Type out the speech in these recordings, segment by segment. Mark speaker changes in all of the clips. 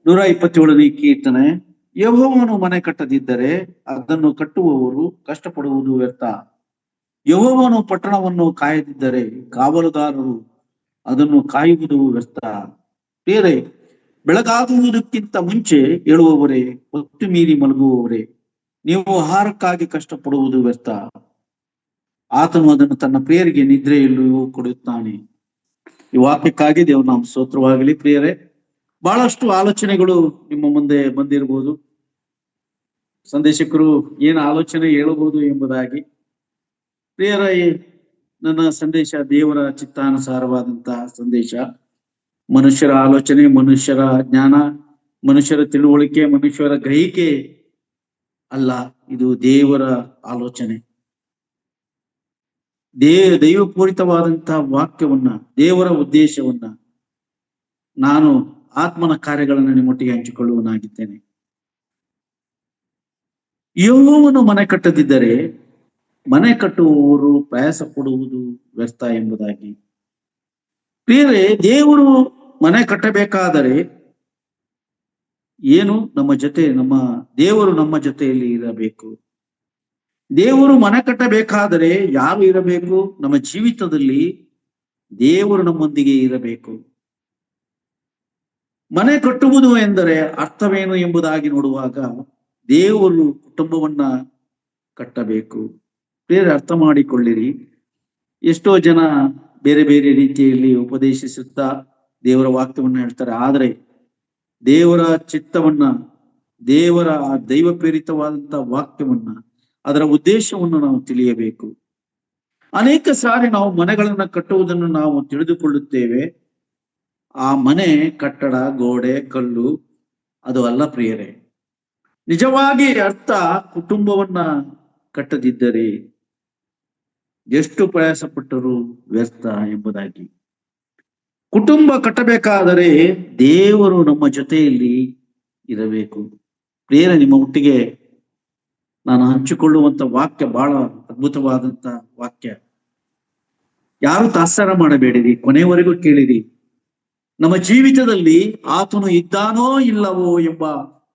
Speaker 1: 127ನೇ ಕೀರ್ತನೆ. ಯೆಹೋವನು ಮನೆ ಕಟ್ಟದಿದ್ದರೆ ಅದನ್ನು ಕಟ್ಟುವವರು ಕಷ್ಟಪಡುವುದು ವ್ಯರ್ಥ. ಯೆಹೋವನು ಪಟ್ಟಣವನ್ನು ಕಾಯದಿದ್ದರೆ ಕಾವಲುಗಾರರು ಅದನ್ನು ಕಾಯುವುದು ವ್ಯರ್ಥ. ಬೇರೆ ಬೆಳಗಾಗುವುದಕ್ಕಿಂತ ಮುಂಚೆ ಏಳುವವರೇ, ಹೊತ್ತು ಮೀರಿ ಮಲಗುವವರೇ, ನೀವು ಆಹಾರಕ್ಕಾಗಿ ಕಷ್ಟಪಡುವುದು ವ್ಯರ್ಥ. ಆತನು ಅದನ್ನು ತನ್ನ ಪ್ರಿಯರಿಗೆ ನಿದ್ರೆಯಲ್ಲೂ ಕೊಡುತ್ತಾನೆ. ಈ ವಾಕ್ಯಕ್ಕಾಗಿ ದೇವ್ರ ನಾಮ ಸ್ತೋತ್ರವಾಗಲಿ. ಪ್ರಿಯರೇ, ಬಹಳಷ್ಟು ಆಲೋಚನೆಗಳು ನಿಮ್ಮ ಮುಂದೆ ಬಂದಿರಬಹುದು. ಸಂದೇಶಕರು ಏನು ಆಲೋಚನೆ ಹೇಳಬಹುದು ಎಂಬುದಾಗಿ. ಪ್ರಿಯರ, ನನ್ನ ಸಂದೇಶ ದೇವರ ಚಿತ್ತಾನುಸಾರವಾದಂತಹ ಸಂದೇಶ. ಮನುಷ್ಯರ ಆಲೋಚನೆ, ಮನುಷ್ಯರ ಜ್ಞಾನ, ಮನುಷ್ಯರ ತಿಳುವಳಿಕೆ, ಮನುಷ್ಯರ ಗ್ರಹಿಕೆ ಅಲ್ಲ. ಇದು ದೇವರ ಆಲೋಚನೆ. ದೈವಪೂರಿತವಾದಂತಹ ವಾಕ್ಯವನ್ನ, ದೇವರ ಉದ್ದೇಶವನ್ನ ನಾನು ಆತ್ಮನ ಕಾರ್ಯಗಳನ್ನು ನಿಮ್ಮೊಟ್ಟಿಗೆ ಹಂಚಿಕೊಳ್ಳುವನಾಗಿದ್ದೇನೆ. ಯೆಹೋವನು ಮನೆ ಕಟ್ಟದಿದ್ದರೆ ಮನೆ ಕಟ್ಟುವವರು ಪ್ರಯಾಸ ಪಡುವುದು ವ್ಯರ್ಥ ಎಂಬುದಾಗಿ. ಪ್ರಿಯರೇ, ದೇವರು ಮನೆ ಕಟ್ಟಬೇಕಾದರೆ ಏನು? ದೇವರು ನಮ್ಮ ಜೊತೆಯಲ್ಲಿ ಇರಬೇಕು. ದೇವರು ಮನೆ ಕಟ್ಟಬೇಕಾದರೆ ಯಾರು ಇರಬೇಕು? ನಮ್ಮ ಜೀವಿತದಲ್ಲಿ ದೇವರು ನಮ್ಮೊಂದಿಗೆ ಇರಬೇಕು. ಮನೆ ಕಟ್ಟುವುದು ಎಂದರೆ ಅರ್ಥವೇನು ಎಂಬುದಾಗಿ ನೋಡುವಾಗ, ದೇವರು ಕುಟುಂಬವನ್ನ ಕಟ್ಟಬೇಕು. ಬೇರೆ ಅರ್ಥ ಮಾಡಿಕೊಳ್ಳಿರಿ. ಎಷ್ಟೋ ಜನ ಬೇರೆ ಬೇರೆ ರೀತಿಯಲ್ಲಿ ಉಪದೇಶಿಸುತ್ತಾ ದೇವರ ವಾಕ್ಯವನ್ನ ಹೇಳ್ತಾರೆ. ಆದರೆ ದೇವರ ಚಿತ್ತವನ್ನ, ದೇವರ ದೈವ ಪ್ರೇರಿತವಾದಂತಹ ವಾಕ್ಯವನ್ನ, ಅದರ ಉದ್ದೇಶವನ್ನು ನಾವು ತಿಳಿಯಬೇಕು. ಅನೇಕ ಸಾರಿ ನಾವು ಮನೆಗಳನ್ನ ಕಟ್ಟುವುದನ್ನು ನಾವು ತಿಳಿದುಕೊಳ್ಳುತ್ತೇವೆ. ಆ ಮನೆ ಕಟ್ಟಡ, ಗೋಡೆ, ಕಲ್ಲು ಅದು ಅಲ್ಲ ಪ್ರಿಯರೇ. ನಿಜವಾಗಿ ಅರ್ಥ ಕುಟುಂಬವನ್ನ ಕಟ್ಟದಿದ್ದರೆ ಎಷ್ಟು ಪ್ರಯಾಸ ಪಟ್ಟರೂ ವ್ಯರ್ಥ ಎಂಬುದಾಗಿ. ಕುಟುಂಬ ಕಟ್ಟಬೇಕಾದರೆ ದೇವರು ನಮ್ಮ ಜೊತೆಯಲ್ಲಿ ಇರಬೇಕು. ಪ್ರಿಯರೇ, ನಿಮ್ಮ ಒಟ್ಟಿಗೆ ನಾನು ಹಂಚಿಕೊಳ್ಳುವಂತ ವಾಕ್ಯ ಬಹಳ ಅದ್ಭುತವಾದಂತ ವಾಕ್ಯ. ಯಾರು ತಾತ್ಸಾರ ಮಾಡಬೇಡಿರಿ, ಕೊನೆಯವರೆಗೂ ಕೇಳಿರಿ. ನಮ್ಮ ಜೀವಿತದಲ್ಲಿ ಆತನು ಇದ್ದಾನೋ ಇಲ್ಲವೋ ಎಂಬ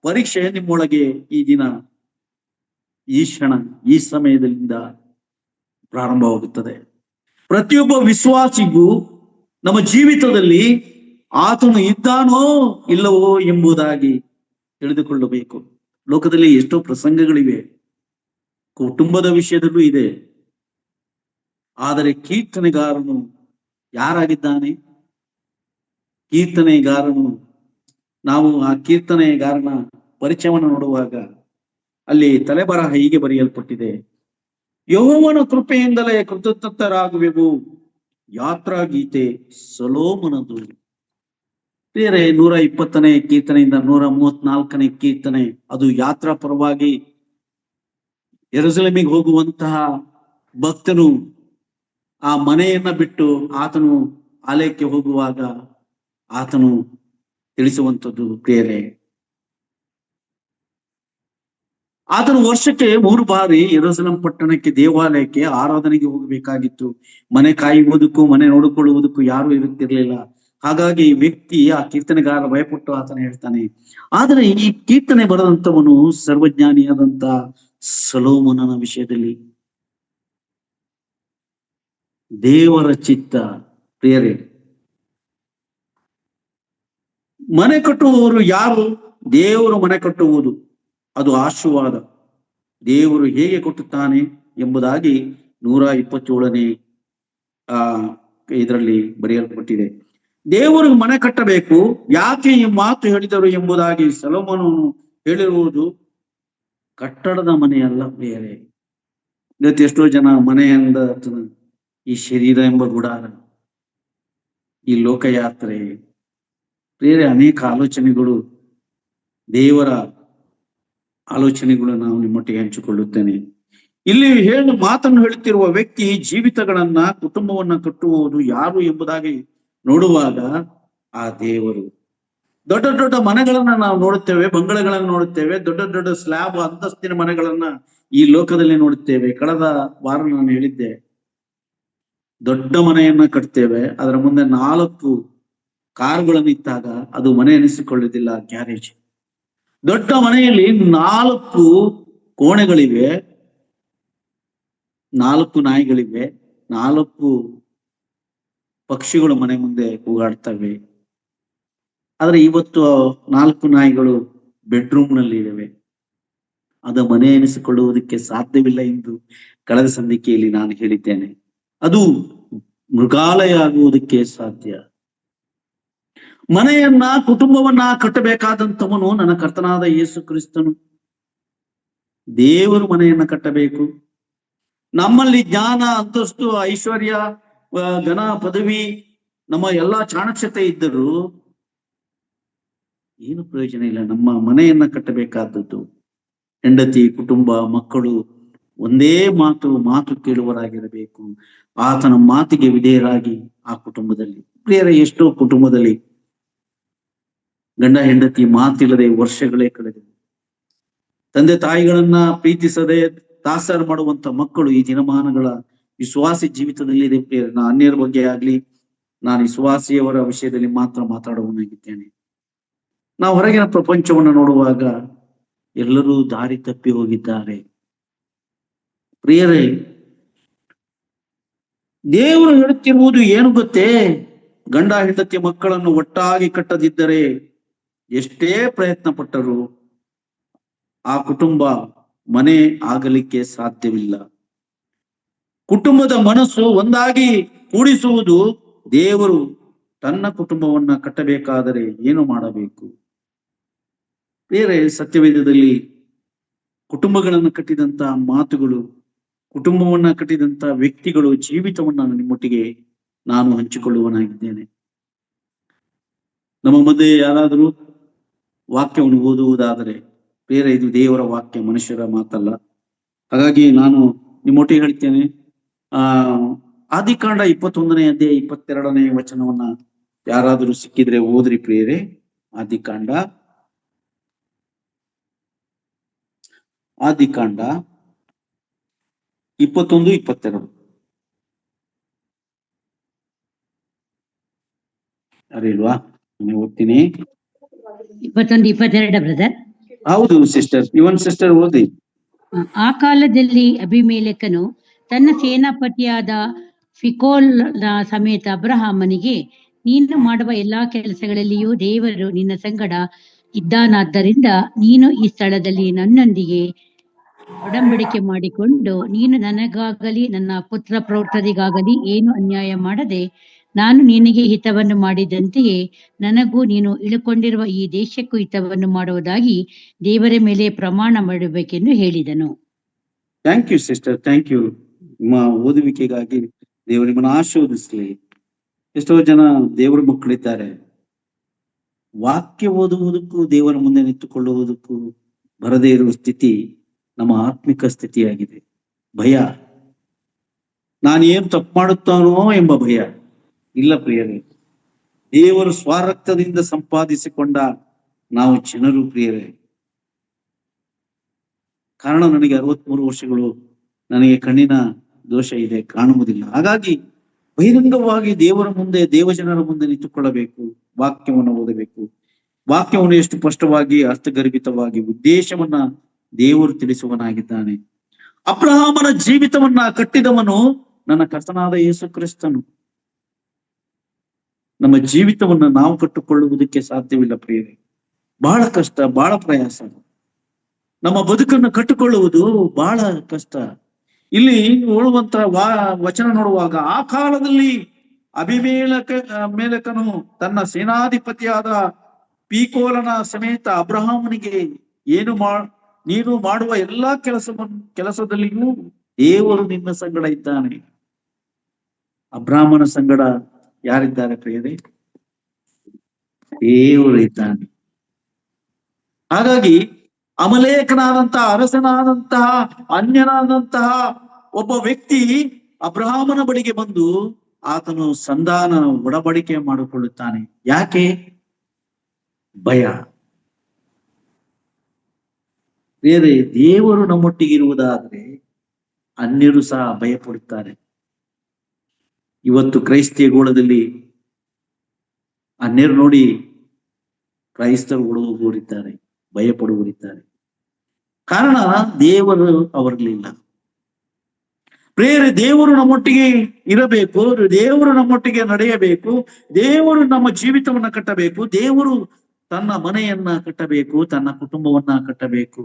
Speaker 1: ಪರೀಕ್ಷೆ ನಿಮ್ಮೊಳಗೆ ಈ ದಿನ, ಈ ಕ್ಷಣ, ಈ ಸಮಯದಿಂದ ಪ್ರಾರಂಭವಾಗುತ್ತದೆ. ಪ್ರತಿಯೊಬ್ಬ ವಿಶ್ವಾಸಿಗೂ ನಮ್ಮ ಜೀವಿತದಲ್ಲಿ ಆತನು ಇದ್ದಾನೋ ಇಲ್ಲವೋ ಎಂಬುದಾಗಿ ತಿಳಿದುಕೊಳ್ಳಬೇಕು. ಲೋಕದಲ್ಲಿ ಎಷ್ಟೋ ಪ್ರಸಂಗಗಳಿವೆ, ಕುಟುಂಬದ ವಿಷಯದಲ್ಲೂ ಇದೆ. ಆದರೆ ಕೀರ್ತನೆಗಾರನು ಯಾರಾಗಿದ್ದಾನೆ? ಕೀರ್ತನೆಗಾರನು, ನಾವು ಆ ಕೀರ್ತನೆಗಾರನ ಪರಿಚಯವನ್ನು ನೋಡುವಾಗ ಅಲ್ಲಿ ತಲೆಬರಹ ಹೀಗೆ ಬರೆಯಲ್ಪಟ್ಟಿದೆ: ಯೆಹೋವನ ಕೃಪೆಯಿಂದಲೇ ಕೃತಜ್ಞರಾಗುವೆವು. ಯಾತ್ರಾ ಗೀತೆ ಸೊಲೊಮೋನದು. ಬೇರೆ 120ನೇ ಕೀರ್ತನೆಯಿಂದ 134ನೇ ಕೀರ್ತನೆ, ಅದು ಯಾತ್ರಾ ಪರವಾಗಿ ಯೆರೂಸಲೇಮಿಗೆ ಹೋಗುವಂತಹ ಭಕ್ತನು ಆ ಮನೆಯನ್ನ ಬಿಟ್ಟು ಆತನು ಆಲಯಕ್ಕೆ ಹೋಗುವಾಗ ಆತನು ತಿಳಿಸುವಂಥದ್ದು. ಪ್ರಿಯರೇ, ಆತನು ವರ್ಷಕ್ಕೆ 3 ಬಾರಿ ಯೆರೂಸಲೇಮ್ ಪಟ್ಟಣಕ್ಕೆ, ದೇವಾಲಯಕ್ಕೆ ಆರಾಧನೆಗೆ ಹೋಗಬೇಕಾಗಿತ್ತು. ಮನೆ ಕಾಯುವುದಕ್ಕೂ ಮನೆ ನೋಡಿಕೊಳ್ಳುವುದಕ್ಕೂ ಯಾರು ಇರುತ್ತಿರ್ಲಿಲ್ಲ. ಹಾಗಾಗಿ ಈ ವ್ಯಕ್ತಿ, ಆ ಕೀರ್ತನೆಗಾರ ಭಯಪಟ್ಟು ಆತನ ಹೇಳ್ತಾನೆ. ಆದರೆ ಈ ಕೀರ್ತನೆ ಬರೆದಂತವನು ಸರ್ವಜ್ಞಾನಿಯಾದಂತ ಸೊಲೊಮೋನನ ವಿಷಯದಲ್ಲಿ ದೇವರ ಚಿತ್ತ. ಪ್ರಿಯರೇ, ಮನೆ ಕಟ್ಟುವವರು ಯಾರು? ದೇವರು ಮನೆ ಕಟ್ಟುವುದು ಅದು ಆಶೀರ್ವಾದ. ದೇವರು ಹೇಗೆ ಕೊಟ್ಟುತ್ತಾನೆ ಎಂಬುದಾಗಿ 127ನೇ ಇದರಲ್ಲಿ ಬರೆಯಲ್ಪಟ್ಟಿದೆ. ದೇವರು ಮನೆ ಕಟ್ಟಬೇಕು. ಯಾಕೆ ಈ ಮಾತು ಹೇಳಿದರು ಎಂಬುದಾಗಿ ಸೊಲೊಮೋನನು ಹೇಳಿರುವುದು ಕಟ್ಟಡದ ಮನೆಯಲ್ಲ ಪ್ರಿಯರೇ. ಇವತ್ತು ಎಷ್ಟೋ ಜನ ಮನೆಯಿಂದ ಈ ಶರೀರ ಎಂಬ ಗುಡಾರ, ಈ ಲೋಕಯಾತ್ರೆ, ಬೇರೆ ಅನೇಕ ಆಲೋಚನೆಗಳು, ದೇವರ ಆಲೋಚನೆಗಳು ನಾವು ನಿಮ್ಮೊಟ್ಟಿಗೆ ಹಂಚಿಕೊಳ್ಳುತ್ತೇನೆ. ಇಲ್ಲಿ ಮಾತನ್ನು ಹೇಳುತ್ತಿರುವ ವ್ಯಕ್ತಿ ಜೀವಿತಗಳನ್ನ, ಕುಟುಂಬವನ್ನ ಕಟ್ಟುವುದು ಯಾರು ಎಂಬುದಾಗಿ ನೋಡುವಾಗ ಆ ದೇವರು. ದೊಡ್ಡ ದೊಡ್ಡ ಮನೆಗಳನ್ನ ನಾವು ನೋಡುತ್ತೇವೆ, ಬಂಗಲೆಗಳನ್ನ ನೋಡುತ್ತೇವೆ, ದೊಡ್ಡ ದೊಡ್ಡ ಸ್ಲ್ಯಾಬ್ ಅಂತಸ್ತಿನ ಮನೆಗಳನ್ನ ಈ ಲೋಕದಲ್ಲಿ ನೋಡುತ್ತೇವೆ. ಕಳೆದ ವಾರ ನಾನು ಹೇಳಿದ್ದೆ, ದೊಡ್ಡ ಮನೆಯನ್ನ ಕಟ್ತೇವೆ, ಅದರ ಮುಂದೆ 4 ಕಾರುಗಳನ್ನಿಟ್ಟಾಗ ಅದು ಮನೆ ಎನಿಸಿಕೊಳ್ಳುವುದಿಲ್ಲ, ಗ್ಯಾರೇಜ್. ದೊಡ್ಡ ಮನೆಯಲ್ಲಿ 4 ಕೋಣೆಗಳಿವೆ, 4 ನಾಯಿಗಳಿವೆ, 4 ಪಕ್ಷಿಗಳು ಮನೆ ಮುಂದೆ ಕೂಗಾಡ್ತವೆ. ಆದ್ರೆ ಇವತ್ತು 4 ನಾಯಿಗಳು ಬೆಡ್ರೂಮ್ ನಲ್ಲಿ ಇವೆ. ಅದು ಮನೆ ಎನಿಸಿಕೊಳ್ಳುವುದಕ್ಕೆ ಸಾಧ್ಯವಿಲ್ಲ ಎಂದು ಕಳೆದ ಸಂಧಿಕೆಯಲ್ಲಿ ನಾನು ಹೇಳಿದ್ದೇನೆ. ಅದು ಮೃಗಾಲಯ ಆಗುವುದಕ್ಕೆ ಸಾಧ್ಯ. ಮನೆಯನ್ನ, ಕುಟುಂಬವನ್ನ ಕಟ್ಟಬೇಕಾದಂಥವನು ನನ್ನ ಕರ್ತನಾದ ಯೇಸು ಕ್ರಿಸ್ತನು. ದೇವರು ಮನೆಯನ್ನ ಕಟ್ಟಬೇಕು. ನಮ್ಮಲ್ಲಿ ಜ್ಞಾನ, ಅಂತಸ್ತು, ಐಶ್ವರ್ಯ, ಘನ ಪದವಿ, ನಮ್ಮ ಎಲ್ಲಾ ಚಾಣಕ್ಷತೆ ಇದ್ದರೂ ಏನು ಪ್ರಯೋಜನ ಇಲ್ಲ. ನಮ್ಮ ಮನೆಯನ್ನ ಕಟ್ಟಬೇಕಾದದ್ದು ಹೆಂಡತಿ, ಕುಟುಂಬ, ಮಕ್ಕಳು ಒಂದೇ ಮಾತು ಕೇಳುವರಾಗಿರಬೇಕು. ಆತನ ಮಾತಿಗೆ ವಿಧೇಯರಾಗಿ ಆ ಕುಟುಂಬದಲ್ಲಿ, ಪ್ರಿಯರೇ, ಎಷ್ಟೋ ಕುಟುಂಬದಲ್ಲಿ ಗಂಡ ಹೆಂಡತಿ ಮಾತಿಲ್ಲದೆ ವರ್ಷಗಳೇ ಕಳೆದಿವೆ. ತಂದೆ ತಾಯಿಗಳನ್ನ ಪ್ರೀತಿಸದೆ ದಾಸರು ಮಾಡುವಂತ ಮಕ್ಕಳು ಈ ದಿನಮಾನಗಳ ವಿಶ್ವಾಸಿ ಜೀವಿತದಲ್ಲಿ ಇದೆ. ನಾನು ಅನ್ಯರ ಬಗ್ಗೆ ಆಗ್ಲಿ, ನಾನು ವಿಶ್ವಾಸಿಯವರ ವಿಷಯದಲ್ಲಿ ಮಾತ್ರ ಮಾತಾಡುವನಾಗಿದ್ದೇನೆ. ನಾವು ಹೊರಗಿನ ಪ್ರಪಂಚವನ್ನು ನೋಡುವಾಗ ಎಲ್ಲರೂ ದಾರಿ ತಪ್ಪಿ ಹೋಗಿದ್ದಾರೆ. ಪ್ರಿಯರೇ, ದೇವರು ಹೇಳುತ್ತಿರುವುದು ಏನು ಗೊತ್ತೇ? ಗಂಡ ಹೆಂಡತಿ ಮಕ್ಕಳನ್ನು ಒಟ್ಟಾಗಿ ಕಟ್ಟದಿದ್ದರೆ ಎಷ್ಟೇ ಪ್ರಯತ್ನ ಪಟ್ಟರೂ ಆ ಕುಟುಂಬ ಮನೆ ಆಗಲಿಕ್ಕೆ ಸಾಧ್ಯವಿಲ್ಲ. ಕುಟುಂಬದ ಮನಸ್ಸು ಒಂದಾಗಿ ಕೂಡಿಸುವುದು. ದೇವರು ತನ್ನ ಕುಟುಂಬವನ್ನ ಕಟ್ಟಬೇಕಾದರೆ ಏನು ಮಾಡಬೇಕು? ಬೇರೆ ಸತ್ಯವೇದದಲ್ಲಿ ಕುಟುಂಬಗಳನ್ನು ಕಟ್ಟಿದಂತ ಮಾತುಗಳು, ಕುಟುಂಬವನ್ನ ಕಟ್ಟಿದಂತ ವ್ಯಕ್ತಿಗಳು ಜೀವಿತವನ್ನ ನಿಮ್ಮೊಟ್ಟಿಗೆ ನಾನು ಹಂಚಿಕೊಳ್ಳುವನಾಗಿದ್ದೇನೆ. ನಮ್ಮ ಮಧ್ಯೆ ಯಾರಾದರೂ ವಾಕ್ಯವನ್ನು ಓದುವುದಾದರೆ, ಬೇರೆ ಇದು ದೇವರ ವಾಕ್ಯ, ಮನುಷ್ಯರ ಮಾತಲ್ಲ. ಹಾಗಾಗಿ ನಾನು ನಿಮ್ಮೊಟ್ಟಿಗೆ ಹೇಳ್ತೇನೆ. ಆದಿಕಾಂಡ 21ನೇ ಅಧ್ಯಾಯ 22ನೇ ವಚನವನ್ನ ಯಾರಾದರೂ ಸಿಕ್ಕಿದ್ರೆ ಓದ್ರಿ ಪ್ರಿಯರೇ. ಆದಿಕಾಂಡ 21-22 ಅರಿಲ್ವಾ? ನಾನು ಓದ್ತೀನಿ.
Speaker 2: 21-22 ಬ್ರದರ್.
Speaker 1: ಹೌದು ಸಿಸ್ಟರ್, ಇವನ್ ಸಿಸ್ಟರ್ ಓದಿ.
Speaker 2: ಆ ಕಾಲದಲ್ಲಿ ಅಭಿಮೇಲೆಕನು ತನ್ನ ಸೇನಾಪತಿಯಾದ ಫಿಕೋಲ್ನ ಸಮೇತ ಅಬ್ರಹಾಮನಿಗೆ, ನೀನು ಮಾಡುವ ಎಲ್ಲಾ ಕೆಲಸಗಳಲ್ಲಿಯೂ ದೇವರು ನಿನ್ನ ಸಂಗಡ ಇದ್ದಾನಾದ್ದರಿಂದ ನೀನು ಈ ಸ್ಥಳದಲ್ಲಿ ನನ್ನೊಂದಿಗೆ ಒಡಂಬಡಿಕೆ ಮಾಡಿಕೊಂಡು, ನೀನು ನನಗಾಗಲಿ ನನ್ನ ಪುತ್ರ ಪ್ರೌಢರಿಗಾಗಲಿ ಏನು ಅನ್ಯಾಯ ಮಾಡದೆ ನಾನು ನಿನಗೆ ಹಿತವನ್ನು ಮಾಡಿದಂತೆಯೇ ನನಗೂ ನೀನು ಇಳುಕೊಂಡಿರುವ ಈ ದೇಶಕ್ಕೂ ಹಿತವನ್ನು ಮಾಡುವುದಾಗಿ ದೇವರ ಮೇಲೆ ಪ್ರಮಾಣ ಮಾಡಬೇಕೆಂದು ಹೇಳಿದನು.
Speaker 1: Thank you sister, thank you. ನಿಮ್ಮ ಓದುವಿಕೆಗಾಗಿ ದೇವರು ನಿಮ್ಮನ್ನು ಆಶೀರ್ವದಿಸಲಿ. ಎಷ್ಟೋ ಜನ ದೇವರ ಮಕ್ಕಳಿದ್ದಾರೆ, ವಾಕ್ಯ ಓದುವುದಕ್ಕೂ ದೇವರ ಮುಂದೆ ನಿಂತುಕೊಳ್ಳುವುದಕ್ಕೂ ಬರದೇ ಇರುವ ಸ್ಥಿತಿ ನಮ್ಮ ಆತ್ಮಿಕ ಸ್ಥಿತಿಯಾಗಿದೆ. ಭಯ, ನಾನೇನು ತಪ್ಪು ಮಾಡುತ್ತಾನೋ ಎಂಬ ಭಯ ಇಲ್ಲ ಪ್ರಿಯರೇ. ದೇವರು ಸ್ವರಕ್ತದಿಂದ ಸಂಪಾದಿಸಿಕೊಂಡ ನಾವು ಜನರು ಪ್ರಿಯರೇ. ಕಾರಣ, ನನಗೆ 63 ವರ್ಷಗಳು, ನನಗೆ ಕಣ್ಣಿನ ದೋಷ ಇದೆ, ಕಾಣುವುದಿಲ್ಲ. ಹಾಗಾಗಿ ಬಹಿರಂಗವಾಗಿ ದೇವರ ಮುಂದೆ, ದೇವಜನರ ಮುಂದೆ ನಿಂತುಕೊಳ್ಳಬೇಕು, ವಾಕ್ಯವನ್ನು ಓದಬೇಕು. ವಾಕ್ಯವನ್ನು ಎಷ್ಟು ಸ್ಪಷ್ಟವಾಗಿ, ಅರ್ಥಗರ್ಭಿತವಾಗಿ ಉದ್ದೇಶವನ್ನ ದೇವರು ತಿಳಿಸುವನಾಗಿದ್ದಾನೆ. ಅಬ್ರಹಾಮನ ಜೀವಿತವನ್ನ ಕಟ್ಟಿದವನು ನನ್ನ ಕರ್ತನಾದ ಯೇಸು ಕ್ರಿಸ್ತನು. ನಮ್ಮ ಜೀವಿತವನ್ನ ನಾವು ಕಟ್ಟಿಕೊಳ್ಳುವುದಕ್ಕೆ ಸಾಧ್ಯವಿಲ್ಲ ಪ್ರಿಯರೇ. ಬಹಳ ಕಷ್ಟ, ಬಹಳ ಪ್ರಯಾಸ. ನಮ್ಮ ಬದುಕನ್ನು ಕಟ್ಟಿಕೊಳ್ಳುವುದು ಬಹಳ ಕಷ್ಟ. ಇಲ್ಲಿ ಹೇಳುವಂತ ವಚನ ನೋಡುವಾಗ, ಆ ಕಾಲದಲ್ಲಿ ಅಭಿಮೇಲೆಕನು ತನ್ನ ಸೇನಾಧಿಪತಿಯಾದ ಪೀಕೋಲನ ಸಮೇತ ಅಬ್ರಹಾಮನಿಗೆ, ನೀನು ಮಾಡುವ ಎಲ್ಲಾ ಕೆಲಸದಲ್ಲಿಯೂ ದೇವರು ನಿನ್ನ ಸಂಗಡ ಇದ್ದಾನೆ. ಅಬ್ರಹಾಮನ ಸಂಗಡ ಯಾರಿದ್ದಾರೆ ಪ್ರಿಯರೇ? ದೇವರು ಇದ್ದಾನೆ. ಹಾಗಾಗಿ ಅಮಲೇಕನಾದಂತಹ, ಅರಸನಾದಂತಹ, ಅನ್ಯನಾದಂತಹ ಒಬ್ಬ ವ್ಯಕ್ತಿ ಅಬ್ರಹಾಮನ ಬಳಿಗೆ ಬಂದು ಆತನು ಸಂಧಾನ, ಒಡಂಬಡಿಕೆ ಮಾಡಿಕೊಳ್ಳುತ್ತಾನೆ. ಯಾಕೆ? ಭಯ. ಬೇರೆ ದೇವರು ನಮ್ಮೊಟ್ಟಿಗಿರುವುದಾದ್ರೆ ಅನ್ಯರು ಸಹ ಭಯ ಪಡುತ್ತಾರೆ. ಇವತ್ತು ಕ್ರೈಸ್ತಿಯ ಗೋಳದಲ್ಲಿ ಅನ್ಯರು ನೋಡಿ ಕ್ರೈಸ್ತರು ಓಡುವವರಿದ್ದಾರೆ, ಭಯ ಪಡುವವರಿದ್ದಾರೆ. ಕಾರಣ ದೇವರು ಅವರಲ್ಲಿಲ್ಲ. ಪ್ರಿಯರೇ, ದೇವರು ನಮ್ಮೊಟ್ಟಿಗೆ ಇರಬೇಕು, ದೇವರು ನಮ್ಮೊಟ್ಟಿಗೆ ನಡೆಯಬೇಕು, ದೇವರು ನಮ್ಮ ಜೀವಿತವನ್ನ ಕಟ್ಟಬೇಕು, ದೇವರು ತನ್ನ ಮನೆಯನ್ನ ಕಟ್ಟಬೇಕು, ತನ್ನ ಕುಟುಂಬವನ್ನ ಕಟ್ಟಬೇಕು.